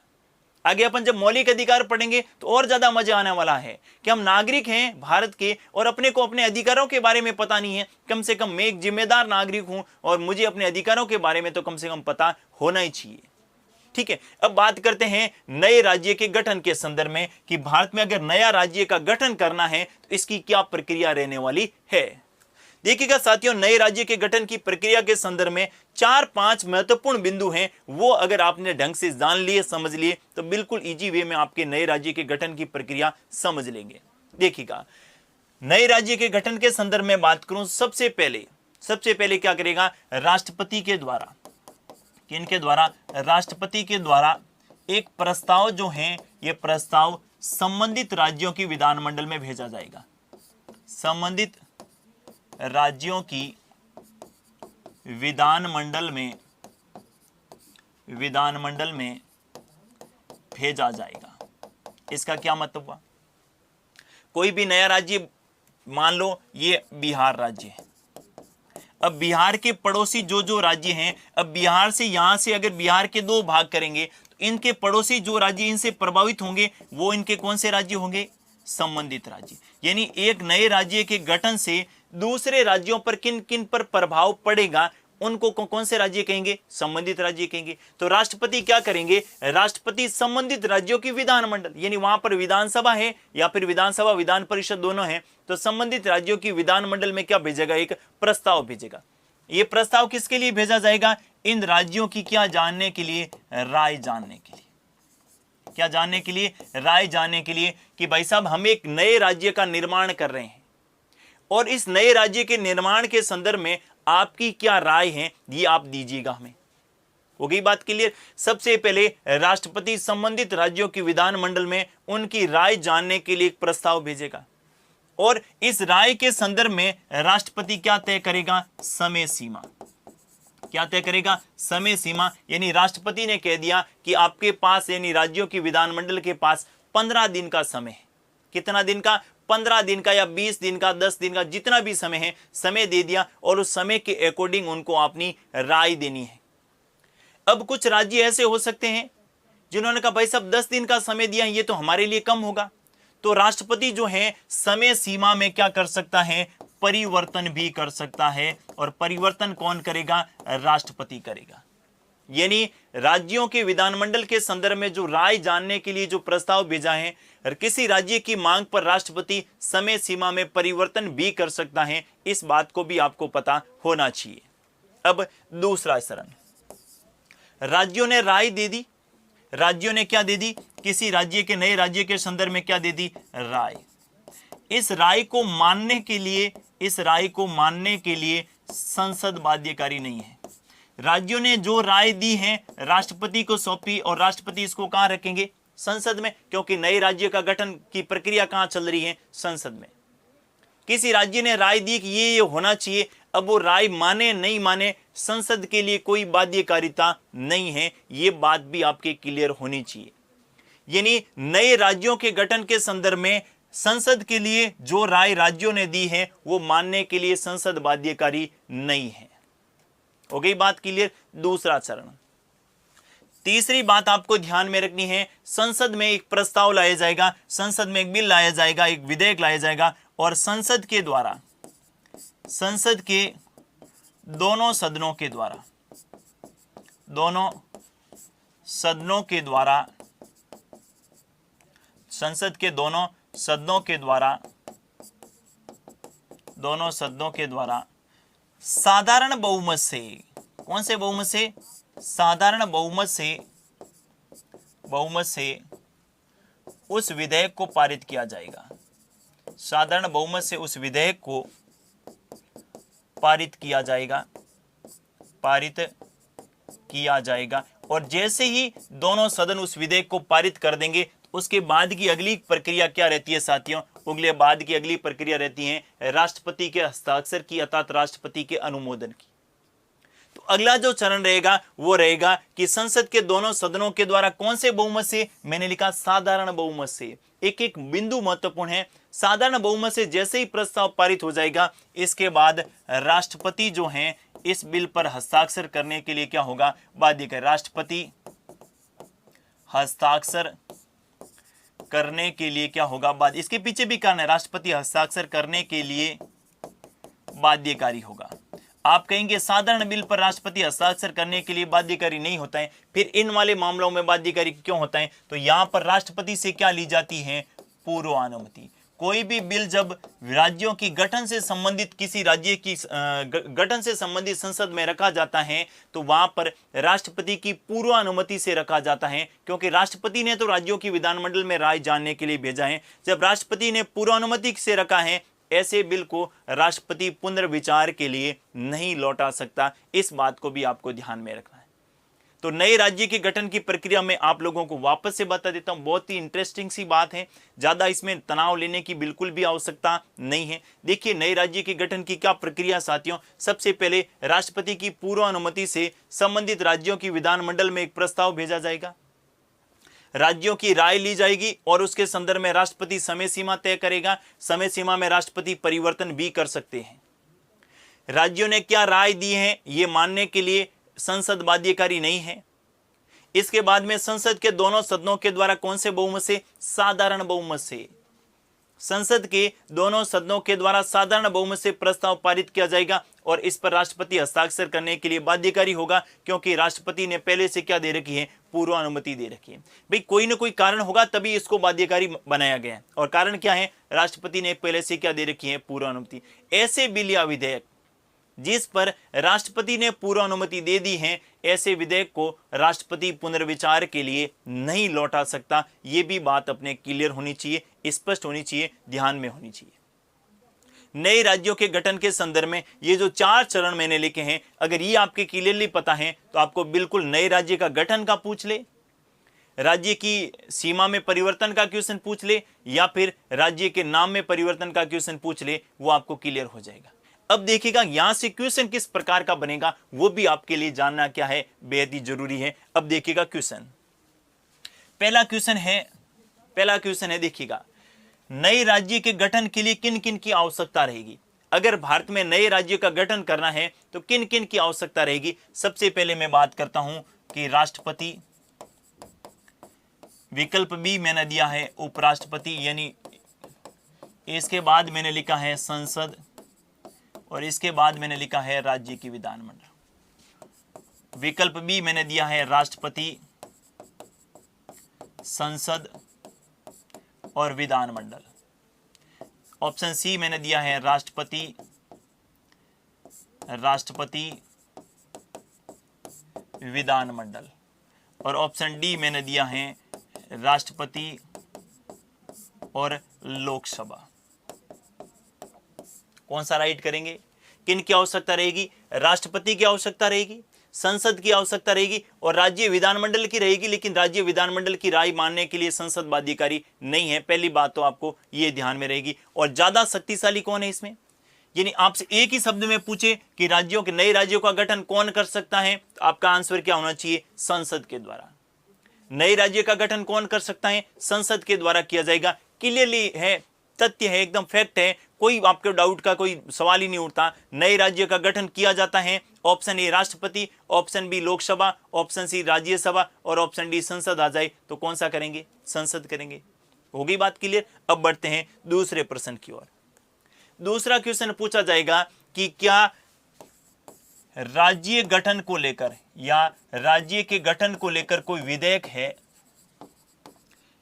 [SPEAKER 1] आगे अपन जब मौलिक अधिकार पढ़ेंगे तो और ज्यादा मजा आने वाला है कि हम नागरिक हैं भारत के और अपने को अपने अधिकारों के बारे में पता नहीं है। कम से कम मैं एक जिम्मेदार नागरिक हूं और मुझे अपने अधिकारों के बारे में तो कम से कम पता होना ही चाहिए। ठीक है, अब बात करते हैं नए राज्य के गठन के संदर्भ में कि भारत में अगर नया राज्य का गठन करना है तो इसकी क्या प्रक्रिया रहने वाली है। देखिएगा साथियों, नए राज्य के गठन की प्रक्रिया के संदर्भ में 4-5 महत्वपूर्ण बिंदु हैं, वो अगर आपने ढंग से जान लिए, समझ लिए तो बिल्कुल इजी वे में आपके नए राज्य के गठन की प्रक्रिया समझ लेंगे। देखिएगा, नए राज्य के गठन के संदर्भ में बात करूं, सबसे पहले क्या करेगा, राष्ट्रपति के द्वारा, किनके द्वारा, राष्ट्रपति के द्वारा एक प्रस्ताव जो है, यह प्रस्ताव संबंधित राज्यों की विधानमंडल में भेजा जाएगा। संबंधित राज्यों की विधानमंडल में भेजा जाएगा। इसका क्या मतलब हुआ, कोई भी नया राज्य, मान लो ये बिहार राज्य है, अब बिहार के पड़ोसी जो राज्य हैं, अब बिहार से, यहां से अगर बिहार के 2 भाग करेंगे तो इनके पड़ोसी जो राज्य इनसे प्रभावित होंगे वो इनके कौन से राज्य होंगे, संबंधित राज्य। यानी एक नए राज्य के गठन से दूसरे राज्यों पर किन किन पर प्रभाव पड़ेगा उनको कौन से राज्य कहेंगे, संबंधित राज्य कहेंगे। तो राष्ट्रपति क्या करेंगे, राष्ट्रपति संबंधित राज्यों की विधानमंडल, यानी वहां पर विधानसभा है या फिर विधानसभा विधान परिषद दोनों है, तो संबंधित राज्यों की विधानमंडल में क्या भेजेगा, एक प्रस्ताव भेजेगा। यह प्रस्ताव किसके लिए भेजा जाएगा, इन राज्यों की क्या जानने के लिए, राय जानने के लिए। क्या जानने के लिए, राय जानने के लिए कि भाई साहब हम एक नए राज्य का निर्माण कर रहे हैं और इस नए राज्य के निर्माण के संदर्भ में आपकी क्या राय है, ये आप दीजिएगा हमें। हो गई बात क्लियर। सबसे पहले राष्ट्रपति संबंधित राज्यों की विधानमंडल में उनकी राय जानने के लिए एक प्रस्ताव भेजेगा और इस राय के संदर्भ में राष्ट्रपति क्या तय करेगा, समय सीमा। क्या तय करेगा, समय सीमा। यानी राष्ट्रपति ने कह दिया कि आपके पास, यानी राज्यों की विधानमंडल के पास 15 दिन का समय है। कितना दिन का, 15 दिन का या 20 दिन का, 10 दिन का, जितना भी समय है, समय दे दिया और उस समय के अकॉर्डिंग उनको अपनी राय देनी है। अब कुछ राज्य ऐसे हो सकते हैं जिन्होंने कहा भाई साहब 10 दिन का समय दिया, ये तो हमारे लिए कम होगा, तो राष्ट्रपति जो है समय सीमा में क्या कर सकता है, परिवर्तन भी कर सकता है। और परिवर्तन कौन करेगा, राष्ट्रपति करेगा। यानी राज्यों के विधानमंडल के संदर्भ में जो राय जानने के लिए जो प्रस्ताव भेजा है, और किसी राज्य की मांग पर राष्ट्रपति समय सीमा में परिवर्तन भी कर सकता है, इस बात को भी आपको पता होना चाहिए। अब दूसरा चरण, राज्यों ने राय दे दी। राज्यों ने क्या दे दी, किसी राज्य के, नए राज्य के संदर्भ में क्या दे दी, राय। इस राय को मानने के लिए, इस राय को मानने के लिए संसद बाध्यकारी नहीं है। राज्यों ने जो राय दी है राष्ट्रपति को सौंपी और राष्ट्रपति इसको कहां रखेंगे, संसद में, क्योंकि नए राज्य का गठन की प्रक्रिया कहां चल रही है, संसद में। किसी राज्य ने राय दी कि ये होना चाहिए, अब वो राय माने नहीं माने, संसद के लिए कोई बाध्यकारिता नहीं है। ये बात भी आपके क्लियर होनी चाहिए। यानी नए राज्यों के गठन के संदर्भ में संसद के लिए जो राय राज्यों ने दी है वो मानने के लिए संसद बाध्यकारी नहीं है। हो गई बात क्लियर। दूसरा चरण, तीसरी बात आपको ध्यान में रखनी है, संसद में एक प्रस्ताव लाया जाएगा, संसद में एक बिल लाया जाएगा, एक विधेयक लाया जाएगा और संसद के द्वारा, संसद के दोनों सदनों के द्वारा, दोनों सदनों के द्वारा, संसद के दोनों सदनों के द्वारा, दोनों सदनों के द्वारा साधारण बहुमत से, कौन से बहुमत से, साधारण बहुमत से, बहुमत से उस विधेयक को पारित किया जाएगा। साधारण बहुमत से उस विधेयक को पारित किया जाएगा, पारित किया जाएगा। और जैसे ही दोनों सदन उस विधेयक को पारित कर देंगे, उसके बाद की अगली प्रक्रिया क्या रहती है साथियों, अगले बाद की अगली प्रक्रिया रहती है राष्ट्रपति के हस्ताक्षर की, अर्थात राष्ट्रपति के अनुमोदन की। तो अगला जो चरण रहेगा वो रहेगा कि संसद के दोनों सदनों के द्वारा कौन से बहुमत से, मैंने लिखा साधारण बहुमत से। एक एक बिंदु महत्वपूर्ण है। साधारण बहुमत से जैसे ही प्रस्ताव पारित हो जाएगा, इसके बाद राष्ट्रपति जो हैं इस बिल पर हस्ताक्षर करने के लिए क्या होगा, बाध्य है। राष्ट्रपति हस्ताक्षर करने के लिए क्या होगा, बाद, इसके पीछे भी कारण है, राष्ट्रपति हस्ताक्षर करने के लिए बाध्यकारी होगा। आप कहेंगे साधारण बिल पर राष्ट्रपति हस्ताक्षर करने के लिए बाध्यकारी नहीं होता है, फिर इन वाले मामलों में बाध्यकारी क्यों होता है? तो यहां पर राष्ट्रपति से क्या ली जाती है? पूर्वानुमति। कोई भी बिल जब राज्यों की गठन से संबंधित किसी राज्य की गठन से संबंधित संसद में रखा जाता है तो वहां पर राष्ट्रपति की पूर्वानुमति से रखा जाता है, क्योंकि राष्ट्रपति ने तो राज्यों की विधानमंडल में राय जानने के लिए भेजा है। जब राष्ट्रपति ने पूर्वानुमति से रखा है, ऐसे बिल को राष्ट्रपति पुनर्विचार के लिए नहीं लौटा सकता। इस बात को भी आपको ध्यान में रखना है। तो नए राज्य के गठन की प्रक्रिया में आप लोगों को वापस से बता देता हूं, बहुत ही इंटरेस्टिंग सी बात है, ज्यादा इसमें तनाव लेने की बिल्कुल भी आवश्यकता नहीं है। देखिए नए राज्य के गठन की क्या प्रक्रिया साथियों। सबसे पहले राष्ट्रपति की पूर्व अनुमति से संबंधित राज्यों की विधानमंडल में एक प्रस्ताव भेजा जाएगा, राज्यों की राय ली जाएगी और उसके संदर्भ में राष्ट्रपति समय सीमा तय करेगा। समय सीमा में राष्ट्रपति परिवर्तन भी कर सकते हैं। राज्यों ने क्या राय दी है ये मानने के लिए संसद बाध्यकारी नहीं है। इसके बाद में संसद के दोनों सदनों के द्वारा कौन से बहुमत से? साधारण बहुमत से। संसद के दोनों सदनों के द्वारा साधारण बहुमत से प्रस्ताव पारित किया जाएगा और इस पर राष्ट्रपति हस्ताक्षर करने के लिए बाध्यकारी होगा, क्योंकि राष्ट्रपति ने पहले से क्या दे रखी है? पूर्व अनुमति दे रखी है। भाई कोई ना कोई कारण होगा तभी इसको बाध्यकारी बनाया गया है, और कारण क्या है? राष्ट्रपति ने पहले से क्या दे रखी है? पूर्व अनुमति। ऐसे बिल या विधेयक जिस पर राष्ट्रपति ने पूर्व अनुमति दे दी है, ऐसे विधेयक को राष्ट्रपति पुनर्विचार के लिए नहीं लौटा सकता। यह भी बात अपने क्लियर होनी चाहिए, स्पष्ट होनी चाहिए, ध्यान में होनी चाहिए। नए राज्यों के गठन के संदर्भ में ये जो 4 चरण मैंने लिखे हैं, अगर ये आपके क्लियरली पता है तो आपको बिल्कुल नए राज्य का गठन का पूछ ले, राज्य की सीमा में परिवर्तन का क्वेश्चन पूछ ले, या फिर राज्य के नाम में परिवर्तन का क्वेश्चन पूछ ले, वो आपको क्लियर हो जाएगा। अब देखिएगा यहां से क्वेश्चन किस प्रकार का बनेगा वो भी आपके लिए जानना क्या है? बेहद ही जरूरी है। अब देखिएगा क्वेश्चन, पहला क्वेश्चन है देखिएगा, नए राज्य के गठन के लिए किन किन की आवश्यकता रहेगी? अगर भारत में नए राज्य का गठन करना है तो किन किन की आवश्यकता रहेगी? सबसे पहले मैं बात करता हूं कि राष्ट्रपति, विकल्प बी मैंने दिया है उपराष्ट्रपति, यानी इसके बाद मैंने लिखा है संसद, और इसके बाद मैंने लिखा है राज्य की विधानमंडल। विकल्प बी मैंने दिया है राष्ट्रपति, संसद और विधानमंडल। ऑप्शन सी मैंने दिया है राष्ट्रपति, विधानमंडल, और ऑप्शन डी मैंने दिया है राष्ट्रपति और लोकसभा। कौन सा राइट करेंगे? किन की आवश्यकता रहेगी? राष्ट्रपति की आवश्यकता रहेगी, संसद की आवश्यकता रहेगी और राज्य विधानमंडल की रहेगी। लेकिन राज्य विधानमंडल की राय मानने के लिए संसद बाध्यकारी नहीं है। पहली बात तो आपको यह ध्यान में रहेगी। और ज्यादा शक्तिशाली कौन है इसमें? यानी आपसे एक ही शब्द में पूछे कि राज्यों के नए राज्यों का गठन कौन कर सकता है, तो आपका आंसर क्या होना चाहिए? संसद के द्वारा। नए राज्य का गठन कौन कर सकता है? संसद के द्वारा किया जाएगा। क्लियरली है, तथ्य है, एकदम फैक्ट है, कोई आपके डाउट का कोई सवाल ही नहीं उठता। नए राज्य का गठन किया जाता है। ऑप्शन ए राष्ट्रपति, option B Lok Sabha, option C Rajya Sabha और ऑप्शन डी संसद आ जाए तो कौन सा करेंगे? संसद करेंगे। होगी बात क्लियर? अब बढ़ते हैं दूसरे प्रश्न की ओर। दूसरा क्वेश्चन पूछा जाएगा कि क्या राज्य गठन को लेकर या राज्य के गठन को लेकर कोई विधेयक है,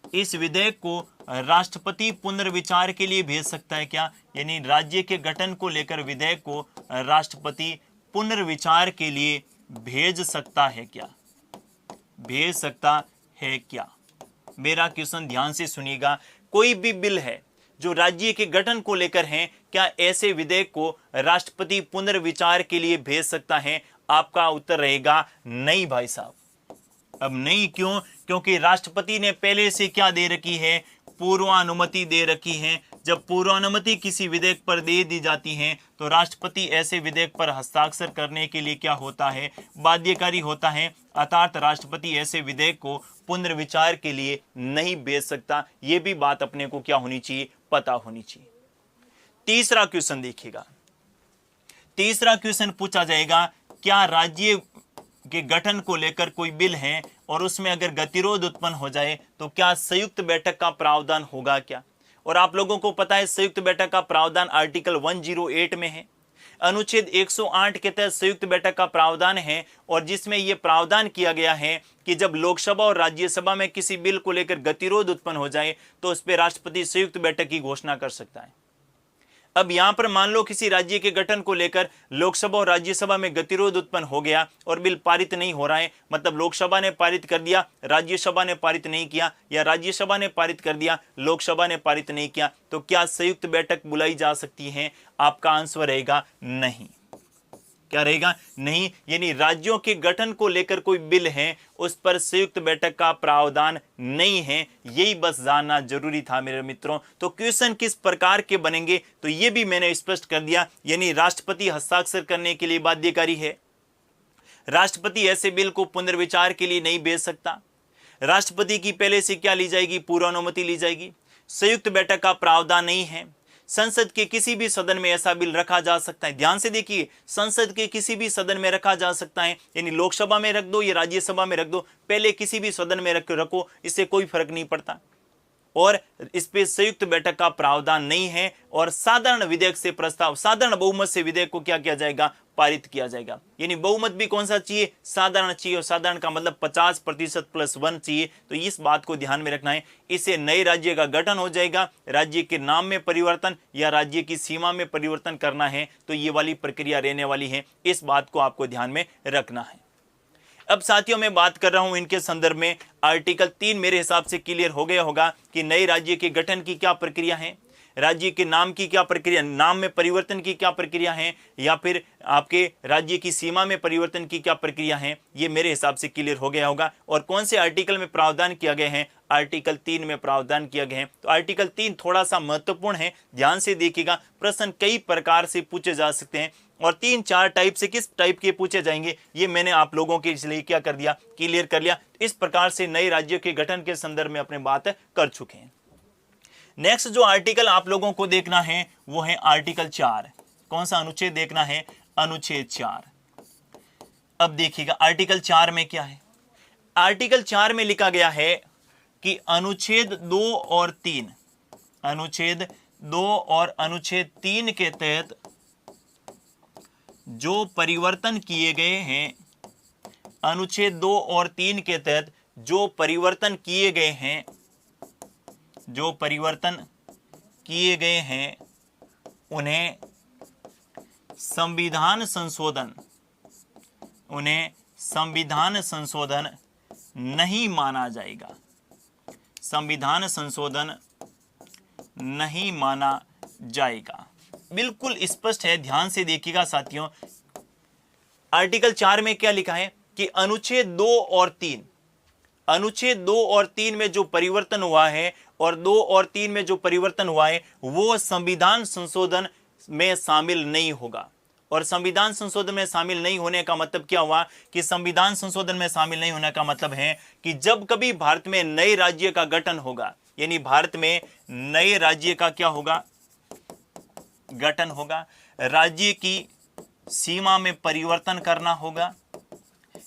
[SPEAKER 1] इस विधेयक को राष्ट्रपति पुनर्विचार के लिए भेज सकता है क्या? यानी राज्य के गठन को लेकर विधेयक को राष्ट्रपति पुनर्विचार के लिए भेज सकता है क्या? भेज सकता है क्या? मेरा क्वेश्चन ध्यान से सुनिएगा। कोई भी बिल है जो राज्य के गठन को लेकर है, क्या ऐसे विधेयक को राष्ट्रपति पुनर्विचार के लिए भेज सकता है? आपका उत्तर रहेगा नहीं भाई साहब। अब नहीं क्यों? क्योंकि राष्ट्रपति ने पहले से क्या दे रखी है? पूर्वानुमति दे रखी है। जब पूर्वानुमति किसी विधेयक पर दे दी जाती है तो राष्ट्रपति ऐसे विधेयक पर हस्ताक्षर करने के लिए क्या होता है? बाध्यकारी होता है। अर्थात राष्ट्रपति ऐसे विधेयक को पुनर्विचार के लिए नहीं भेज सकता। यह भी बात अपने को क्या होनी चाहिए? पता होनी चाहिए। तीसरा क्वेश्चन देखिएगा। तीसरा क्वेश्चन पूछा जाएगा, क्या राज्य के गठन को लेकर कोई बिल है और उसमें अगर गतिरोध उत्पन्न हो जाए तो क्या संयुक्त बैठक का प्रावधान होगा क्या? और आप लोगों को पता है संयुक्त बैठक का प्रावधान आर्टिकल 108 में है। अनुच्छेद 108 के तहत संयुक्त बैठक का प्रावधान है और जिसमें यह प्रावधान किया गया है कि जब लोकसभा और राज्यसभा में किसी बिल को लेकर गतिरोध उत्पन्न हो जाए तो उस पर राष्ट्रपति संयुक्त बैठक की घोषणा कर सकता है। अब यहां पर मान लो किसी राज्य के गठन को लेकर लोकसभा और राज्यसभा में गतिरोध उत्पन्न हो गया और बिल पारित नहीं हो रहा है, मतलब लोकसभा ने पारित कर दिया, राज्यसभा ने पारित नहीं किया, या राज्यसभा ने पारित कर दिया, लोकसभा ने पारित नहीं किया, तो क्या संयुक्त बैठक बुलाई जा सकती है? आपका आंसर रहेगा नहीं। क्या रहेगा? नहीं। यानी राज्यों के गठन को लेकर कोई बिल है, उस पर संयुक्त बैठक का प्रावधान नहीं है। यही बस जानना जरूरी था मेरे मित्रों। तो क्वेश्चन किस प्रकार के बनेंगे तो ये भी मैंने स्पष्ट कर दिया। यानी राष्ट्रपति हस्ताक्षर करने के लिए बाध्यकारी है, राष्ट्रपति ऐसे बिल को पुनर्विचार के लिए नहीं भेज सकता, राष्ट्रपति की पहले से क्या ली जाएगी? पूर्वानुमति ली जाएगी, संयुक्त बैठक का प्रावधान नहीं है, संसद के किसी भी सदन में ऐसा बिल रखा जा सकता है। ध्यान से देखिए, संसद के किसी भी सदन में रखा जा सकता है, यानी लोकसभा में रख दो या राज्यसभा में रख दो, पहले किसी भी सदन में रखो, इससे कोई फर्क नहीं पड़ता। और इस पे संयुक्त बैठक का प्रावधान नहीं है और साधारण विधेयक से प्रस्ताव, साधारण बहुमत से विधेयक को क्या किया जाएगा? पारित किया जाएगा। यानी बहुमत भी कौन सा चाहिए? साधारण चाहिए, और साधारण का मतलब 50% + 1 चाहिए। तो इस बात को ध्यान में रखना है। इससे नए राज्य का गठन हो जाएगा, राज्य के नाम में परिवर्तन या राज्य की सीमा में परिवर्तन करना है तो ये वाली प्रक्रिया रहने वाली है। इस बात को आपको ध्यान में रखना है। अब साथियों मैं बात कर रहा हूं इनके संदर्भ में। आर्टिकल 3 मेरे हिसाब से क्लियर हो गया होगा कि नए राज्य के गठन की क्या प्रक्रिया है, राज्य के नाम की क्या प्रक्रिया, नाम में परिवर्तन की क्या प्रक्रिया है, या फिर आपके राज्य की सीमा में परिवर्तन की क्या प्रक्रिया है, ये मेरे हिसाब से क्लियर हो गया होगा। और कौन से आर्टिकल में प्रावधान किया गया है? आर्टिकल 3 में प्रावधान किया गया है। तो आर्टिकल 3 थोड़ा सा महत्वपूर्ण है, ध्यान से देखिएगा। प्रश्न कई प्रकार से पूछे जा सकते हैं और 3-4 टाइप से किस टाइप के पूछे जाएंगे ये मैंने आप लोगों के इसलिए क्या कर दिया? क्लियर कर लिया। इस प्रकार से नए राज्यों के गठन के संदर्भ में अपने बात कर चुके हैं। नेक्स्ट जो आर्टिकल आप लोगों को देखना है वो है आर्टिकल 4। कौन सा अनुच्छेद देखना है? अनुच्छेद 4। अब देखिएगा आर्टिकल 4 में क्या है। आर्टिकल 4 में लिखा गया है कि अनुच्छेद 2 और 3, अनुच्छेद 2 और अनुच्छेद 3 के तहत जो परिवर्तन किए गए हैं, अनुच्छेद 2 और 3 के तहत जो परिवर्तन किए गए हैं, जो परिवर्तन किए गए हैं उन्हें संविधान संशोधन, उन्हें संविधान संशोधन नहीं माना जाएगा, संविधान संशोधन नहीं माना जाएगा। बिल्कुल स्पष्ट है, ध्यान से देखिएगा साथियों। आर्टिकल 4 में क्या लिखा है कि अनुच्छेद 2 और 3, अनुच्छेद 2 और 3 में जो परिवर्तन हुआ है और 2 और 3 में जो परिवर्तन हुआ है वो संविधान संशोधन में शामिल नहीं होगा। और संविधान संशोधन में शामिल नहीं होने का मतलब क्या हुआ कि संविधान संशोधन में शामिल नहीं होने का मतलब है कि जब कभी भारत में नए राज्य का गठन होगा, यानी भारत में नए राज्य का क्या होगा? गठन होगा, राज्य की सीमा में परिवर्तन करना होगा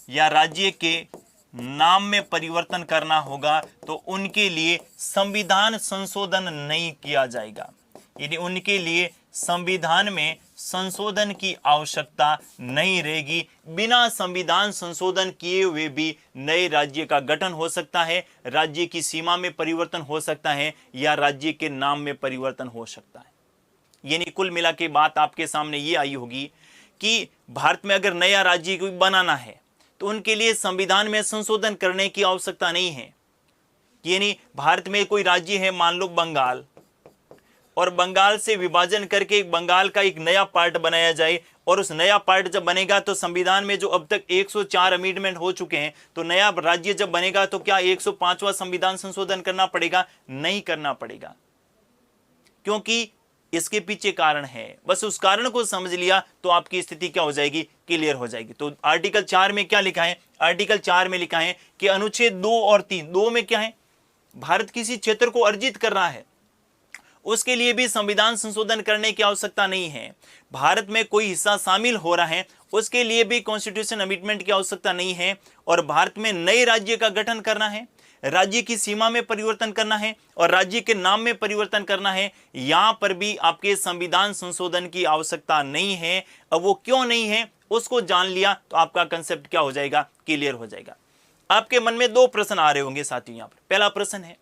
[SPEAKER 1] या राज्य के नाम में परिवर्तन करना होगा, तो उनके लिए संविधान संशोधन नहीं किया जाएगा। यानी उनके लिए संविधान में संशोधन की आवश्यकता नहीं रहेगी। बिना संविधान संशोधन किए हुए भी नए राज्य का गठन हो सकता है, राज्य की सीमा में परिवर्तन हो सकता है या राज्य के नाम में परिवर्तन हो सकता है। यानी कुल मिला के बात आपके सामने ये आई होगी कि भारत में अगर नया राज्य को बनाना है तो उनके लिए संविधान में संशोधन करने की आवश्यकता नहीं है। यानी भारत में कोई राज्य है, मान लो बंगाल, और बंगाल से विभाजन करके बंगाल का एक नया पार्ट बनाया जाए, और उस नया पार्ट जब बनेगा तो संविधान में जो अब तक 104 अमेंडमेंट हो चुके हैं, तो नया राज्य जब बनेगा तो क्या 105वां संविधान संशोधन करना पड़ेगा? नहीं करना पड़ेगा, क्योंकि इसके पीछे कारण है। बस उस कारण को समझ लिया तो आपकी स्थिति क्या हो जाएगी? क्लियर हो जाएगी। तो आर्टिकल 4 में क्या लिखा है? आर्टिकल 4 में लिखा है कि अनुच्छेद 2 और 3, 2 में क्या है? भारत किसी क्षेत्र को अर्जित कर रहा है उसके लिए भी संविधान संशोधन करने की आवश्यकता नहीं है। भारत में कोई हिस्सा शामिल हो रहा है, उसके लिए भी कॉन्स्टिट्यूशन अमेंडमेंट की आवश्यकता नहीं है। और भारत में नए राज्य का गठन करना है, राज्य की सीमा में परिवर्तन करना है और राज्य के नाम में परिवर्तन करना है, यहां पर भी आपके संविधान संशोधन की आवश्यकता नहीं है। अब वो क्यों नहीं है उसको जान लिया तो आपका कंसेप्ट क्या हो जाएगा, क्लियर हो जाएगा। आपके मन में दो प्रश्न आ रहे होंगे साथियों। यहां पर पहला प्रश्न है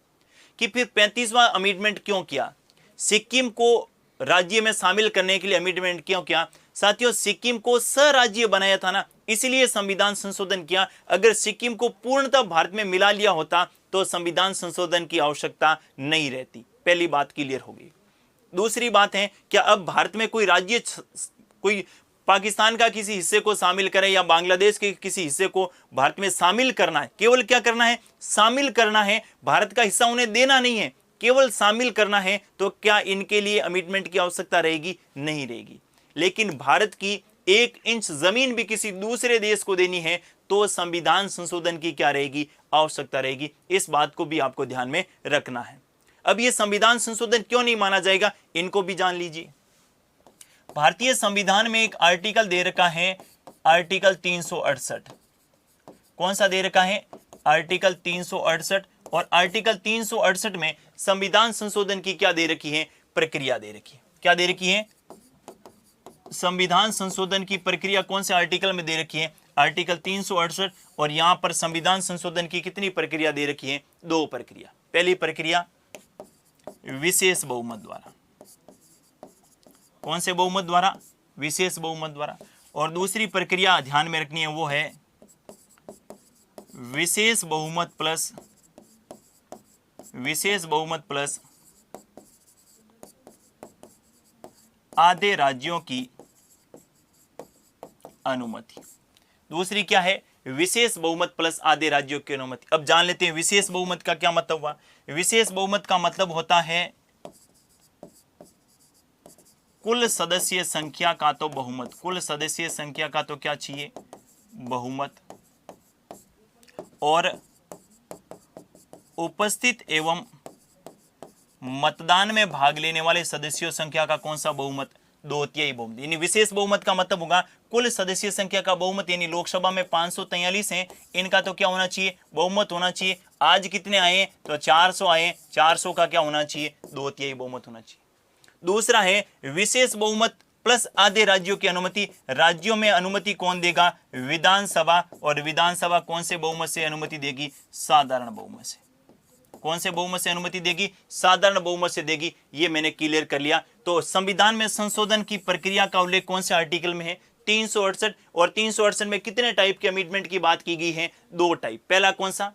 [SPEAKER 1] कि फिर 35वां अमेंडमेंट क्यों किया, सिक्किम को राज्य में शामिल करने के लिए अमेंडमेंट क्यों किया। साथियों, सिक्किम को स्वराज्य बनाया था ना, इसलिए संविधान संशोधन किया। अगर सिक्किम को पूर्णतः भारत में मिला लिया होता तो संविधान संशोधन की आवश्यकता नहीं रहती। पहली बात क्लियर होगी। दूसरी बात है, क्या अब भारत में कोई राज्य कोई पाकिस्तान का किसी हिस्से को शामिल करें या बांग्लादेश के किसी हिस्से को भारत में शामिल करना है, केवल क्या करना है, शामिल करना है, भारत का हिस्सा उन्हें देना नहीं है, केवल शामिल करना है, तो क्या इनके लिए अमेंडमेंट की आवश्यकता रहेगी, नहीं रहेगी। लेकिन भारत की 1 इंच जमीन भी किसी दूसरे देश को देनी है तो संविधान संशोधन की क्या रहेगी, आवश्यकता रहेगी। इस बात को भी आपको ध्यान में रखना है। अब यह संविधान संशोधन क्यों नहीं माना जाएगा, इनको भी जान लीजिए। भारतीय संविधान में एक आर्टिकल दे रखा है, आर्टिकल 368। कौन सा दे रखा है, आर्टिकल 368। और आर्टिकल 368 में संविधान संशोधन की क्या दे रखी है, प्रक्रिया दे रखी है। क्या दे रखी है, संविधान संशोधन की प्रक्रिया कौन से आर्टिकल में दे रखी है, आर्टिकल 368। और यहां पर संविधान संशोधन की कितनी प्रक्रिया दे रखी है, 2 प्रक्रिया। पहली प्रक्रिया विशेष बहुमत द्वारा, कौन से बहुमत द्वारा, विशेष बहुमत द्वारा। और दूसरी प्रक्रिया ध्यान में रखनी है, वो है विशेष बहुमत प्लस आधे राज्यों की अनुमति। दूसरी क्या है, विशेष बहुमत प्लस आधे राज्यों की अनुमति। अब जान लेते हैं विशेष बहुमत का क्या मतलब हुआ। विशेष बहुमत का मतलब होता है कुल सदस्य संख्या का तो बहुमत, कुल सदस्य संख्या का तो क्या चाहिए, बहुमत, और उपस्थित एवं मतदान में भाग लेने वाले सदस्यों संख्या का कौन सा बहुमत, 2/3 बहुमत। यानी विशेष बहुमत का मतलब होगा कुल सदस्य संख्या का बहुमत। यानी लोकसभा में 543 हैं, इनका तो क्या होना चाहिए, बहुमत होना चाहिए। आज कितने आए, तो 400 आए, 400 का क्या होना चाहिए, 2/3 बहुमत होना चाहिए। दूसरा है विशेष बहुमत प्लस आधे राज्यों की अनुमति। राज्यों में अनुमति कौन देगा, विधानसभा। और विधानसभा कौन से बहुमत से अनुमति देगी, साधारण बहुमत से। कौन से बहुमत से अनुमति देगी, साधारण बहुमत से देगी। ये मैंने क्लियर कर लिया। तो संविधान में संशोधन की प्रक्रिया का उल्लेख कौन से आर्टिकल में है, 368। और 368 में कितने टाइप के अमेंडमेंट की बात की गई है, 2 टाइप। पहला कौन सा,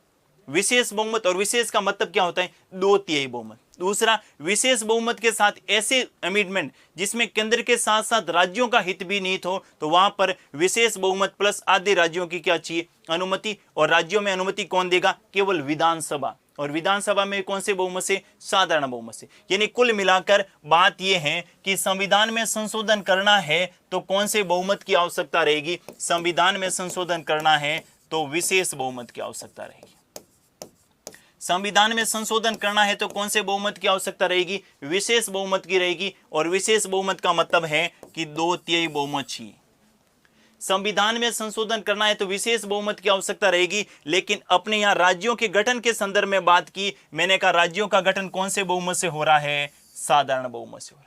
[SPEAKER 1] विशेष बहुमत। और विशेष का मतलब क्या होता है, 2/3 बहुमत। दूसरा, विशेष बहुमत के साथ ऐसे अमेंडमेंट जिसमें केंद्र के साथ साथ राज्यों का हित भी निहित हो, तो वहां पर विशेष बहुमत प्लस आधे राज्यों की क्या चाहिए, अनुमति। और राज्यों में अनुमति कौन देगा, केवल विधानसभा। और विधानसभा में कौन से बहुमत से, साधारण बहुमत से। यानी कुल मिलाकर बात यह है कि संविधान में संशोधन करना है तो कौन से बहुमत की आवश्यकता रहेगी, संविधान में संशोधन करना है तो विशेष बहुमत की आवश्यकता रहेगी। संविधान में संशोधन करना है तो कौन से बहुमत की आवश्यकता रहेगी, विशेष बहुमत की रहेगी। और विशेष बहुमत का मतलब है कि 2/3 बहुमत चाहिए। संविधान में संशोधन करना है तो विशेष बहुमत की आवश्यकता रहेगी। लेकिन अपने यहां राज्यों के गठन के संदर्भ में बात की, मैंने कहा राज्यों का गठन कौन से बहुमत से हो रहा है, साधारण बहुमत से हो रहा है।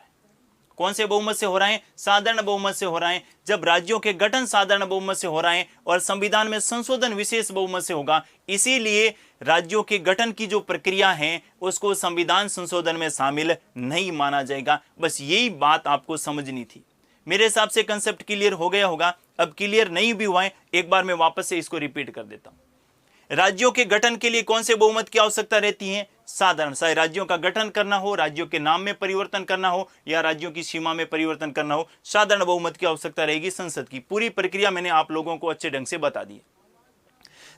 [SPEAKER 1] कौन से बहुमत से हो रहा है, साधारण बहुमत से हो रहा है। जब राज्यों के गठन साधारण बहुमत से हो रहा है और संविधान में संशोधन विशेष बहुमत से होगा, इसीलिए राज्यों के गठन की जो प्रक्रिया है उसको संविधान संशोधन में शामिल नहीं माना जाएगा। बस यही बात आपको समझनी थी। मेरे हिसाब से कंसेप्ट क्लियर हो गया होगा। अब क्लियर नहीं भी हुआ है, एक बार मैं वापस से इसको रिपीट कर देता हूं। राज्यों के गठन के लिए कौन से बहुमत की आवश्यकता रहती है, साधारण। चाहे राज्यों का गठन करना हो, राज्यों के नाम में परिवर्तन करना हो या राज्यों की सीमा में परिवर्तन करना हो, साधारण बहुमत की आवश्यकता रहेगी संसद की। पूरी प्रक्रिया मैंने आप लोगों को अच्छे ढंग से बता दी।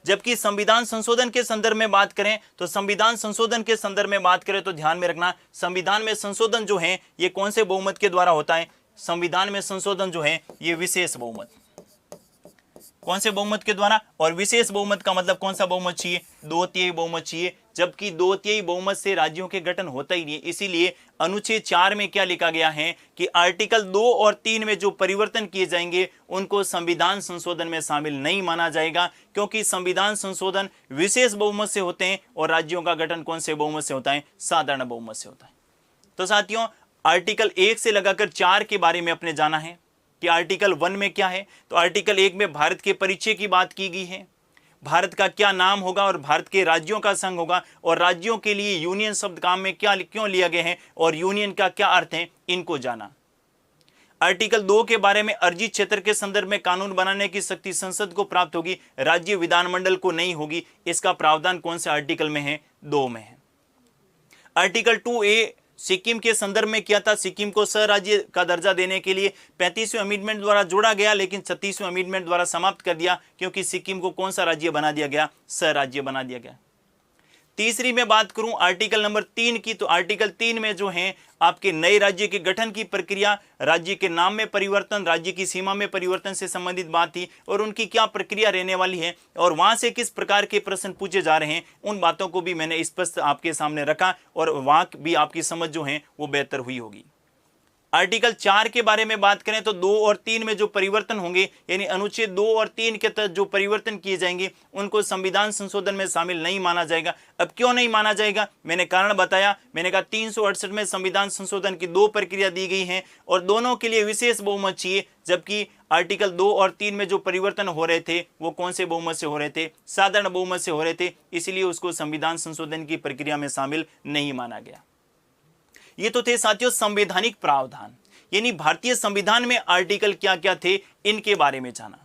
[SPEAKER 1] जबकि संविधान संशोधन के संदर्भ में बात करें तो संविधान संशोधन के संदर्भ में बात करें तो ध्यान में रखना, संविधान में संशोधन जो है ये कौन से बहुमत के द्वारा होता है, संविधान में संशोधन जो है ये विशेष बहुमत। कौन से बहुमत के द्वारा, और विशेष बहुमत का मतलब कौन सा बहुमत चाहिए, 2/3 बहुमत चाहिए। जबकि 2/3 बहुमत से राज्यों के गठन होता ही नहीं है। इसीलिए अनुच्छेद 4 में क्या लिखा गया है कि आर्टिकल 2 और 3 में जो परिवर्तन किए जाएंगे उनको संविधान संशोधन में शामिल नहीं माना जाएगा, क्योंकि संविधान संशोधन विशेष बहुमत से होते हैं और राज्यों का गठन कौन से बहुमत से होता है? साधारण बहुमत से होता है। तो साथियों, आर्टिकल 1 से लगाकर 4 के बारे में अपने जाना है कि आर्टिकल 1 में क्या है। तो आर्टिकल 1 में भारत के परिचय की बात की गई है, भारत का क्या नाम होगा और भारत के राज्यों का संघ होगा, और राज्यों के लिए यूनियन शब्द काम में क्यों लिया गया है और यूनियन का क्या अर्थ है, इनको जाना। आर्टिकल 2 के बारे में अर्जित क्षेत्र के संदर्भ में कानून बनाने की शक्ति संसद को प्राप्त होगी, राज्य विधानमंडल को नहीं होगी। इसका प्रावधान कौन से आर्टिकल में है? 2 में है। आर्टिकल 2A सिक्किम के संदर्भ में किया था, सिक्किम को सह राज्य का दर्जा देने के लिए 35वें अमेंडमेंट द्वारा जोड़ा गया, लेकिन 36वें अमेंडमेंट द्वारा समाप्त कर दिया, क्योंकि सिक्किम को कौन सा राज्य बना दिया गया? सह राज्य बना दिया गया। तीसरी में बात करूं आर्टिकल नंबर 3 की, तो आर्टिकल 3 में जो है आपके नए राज्य के गठन की प्रक्रिया, राज्य के नाम में परिवर्तन, राज्य की सीमा में परिवर्तन से संबंधित बात थी और उनकी क्या प्रक्रिया रहने वाली है और वहां से किस प्रकार के प्रश्न पूछे जा रहे हैं, उन बातों को भी मैंने स्पष्ट आपके सामने रखा और वहां भी आपकी समझ जो है वो बेहतर हुई होगी। आर्टिकल 4 के बारे में बात करें तो 2 और 3 में जो परिवर्तन होंगे, यानी अनुच्छेद 2 और 3 के तहत जो परिवर्तन किए जाएंगे उनको संविधान संशोधन में शामिल नहीं माना जाएगा। अब क्यों नहीं माना जाएगा? मैंने कारण बताया। मैंने कहा 368 में संविधान संशोधन की 2 प्रक्रिया दी गई है और दोनों के लिए विशेष बहुमत चाहिए, जबकि आर्टिकल 2 और 3 में जो परिवर्तन हो रहे थे वो कौन से बहुमत से हो रहे थे? साधारण बहुमत से हो रहे थे, इसलिए उसको संविधान संशोधन की प्रक्रिया में शामिल नहीं माना गया। ये तो थे साथियों संवैधानिक प्रावधान, यानी भारतीय संविधान में आर्टिकल क्या क्या थे, इनके बारे में जाना।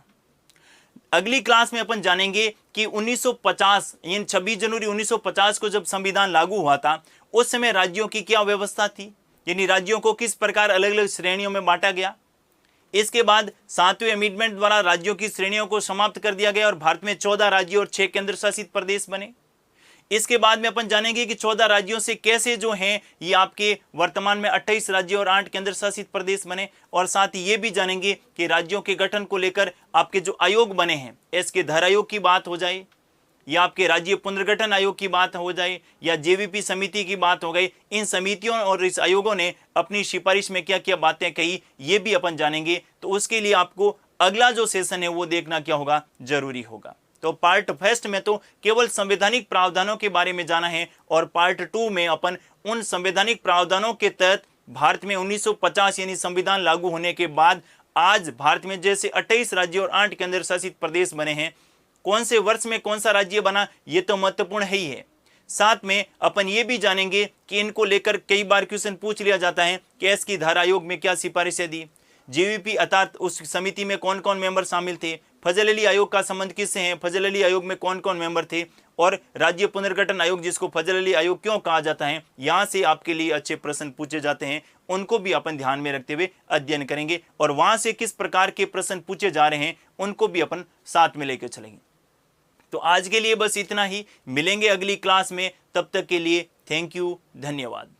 [SPEAKER 1] अगली क्लास में अपन जानेंगे कि 1950 यानी 26 जनवरी 1950 को जब संविधान लागू हुआ था उस समय राज्यों की क्या व्यवस्था थी, यानी राज्यों को किस प्रकार अलग अलग श्रेणियों में बांटा गया। इसके बाद 7वें अमेंडमेंट द्वारा राज्यों की श्रेणियों को समाप्त कर दिया गया और भारत में 14 राज्य और 6 केंद्र शासित प्रदेश बने। इसके बाद में अपन जानेंगे कि 14 राज्यों से कैसे जो हैं ये आपके वर्तमान में 28 राज्य और 8 केंद्र शासित प्रदेश बने, और साथ ही ये भी जानेंगे कि राज्यों के गठन को लेकर आपके जो आयोग बने हैं, इसके धर आयोग की बात हो जाए या आपके राज्य पुनर्गठन आयोग की बात हो जाए या जेवीपी समिति की बात हो गई, इन समितियों और इस आयोगों ने अपनी सिफारिश में क्या क्या बातें कही ये भी अपन जानेंगे। तो उसके लिए आपको अगला जो सेशन है वो देखना क्या होगा? जरूरी होगा। तो पार्ट फर्स्ट में तो केवल संवैधानिक प्रावधानों के बारे में जाना है और पार्ट 2 में अपन उन संवैधानिक प्रावधानों के तहत भारत में 1950 यानी संविधान लागू होने के बाद आज भारत में जैसे 28 राज्य और 8 केंद्र शासित प्रदेश बने हैं, कौन से वर्ष में कौन सा राज्य बना ये तो महत्वपूर्ण है ही है। साथ में अपन ये भी जानेंगे कि इनको लेकर कई बार क्वेश्चन पूछ लिया जाता है कि इसकी धारा आयोग में क्या सिफारिशें दी, जेवीपी अर्थात उस समिति में कौन कौन मेंबर शामिल थे, फजल अली आयोग का संबंध किससे है, फजल अली आयोग में कौन कौन मेंबर थे, और राज्य पुनर्गठन आयोग जिसको फजल अली आयोग क्यों कहा जाता है, यहाँ से आपके लिए अच्छे प्रश्न पूछे जाते हैं, उनको भी अपन ध्यान में रखते हुए अध्ययन करेंगे और वहां से किस प्रकार के प्रश्न पूछे जा रहे हैं उनको भी अपन साथ में लेकर चलेंगे। तो आज के लिए बस इतना ही, मिलेंगे अगली क्लास में, तब तक के लिए थैंक यू, धन्यवाद।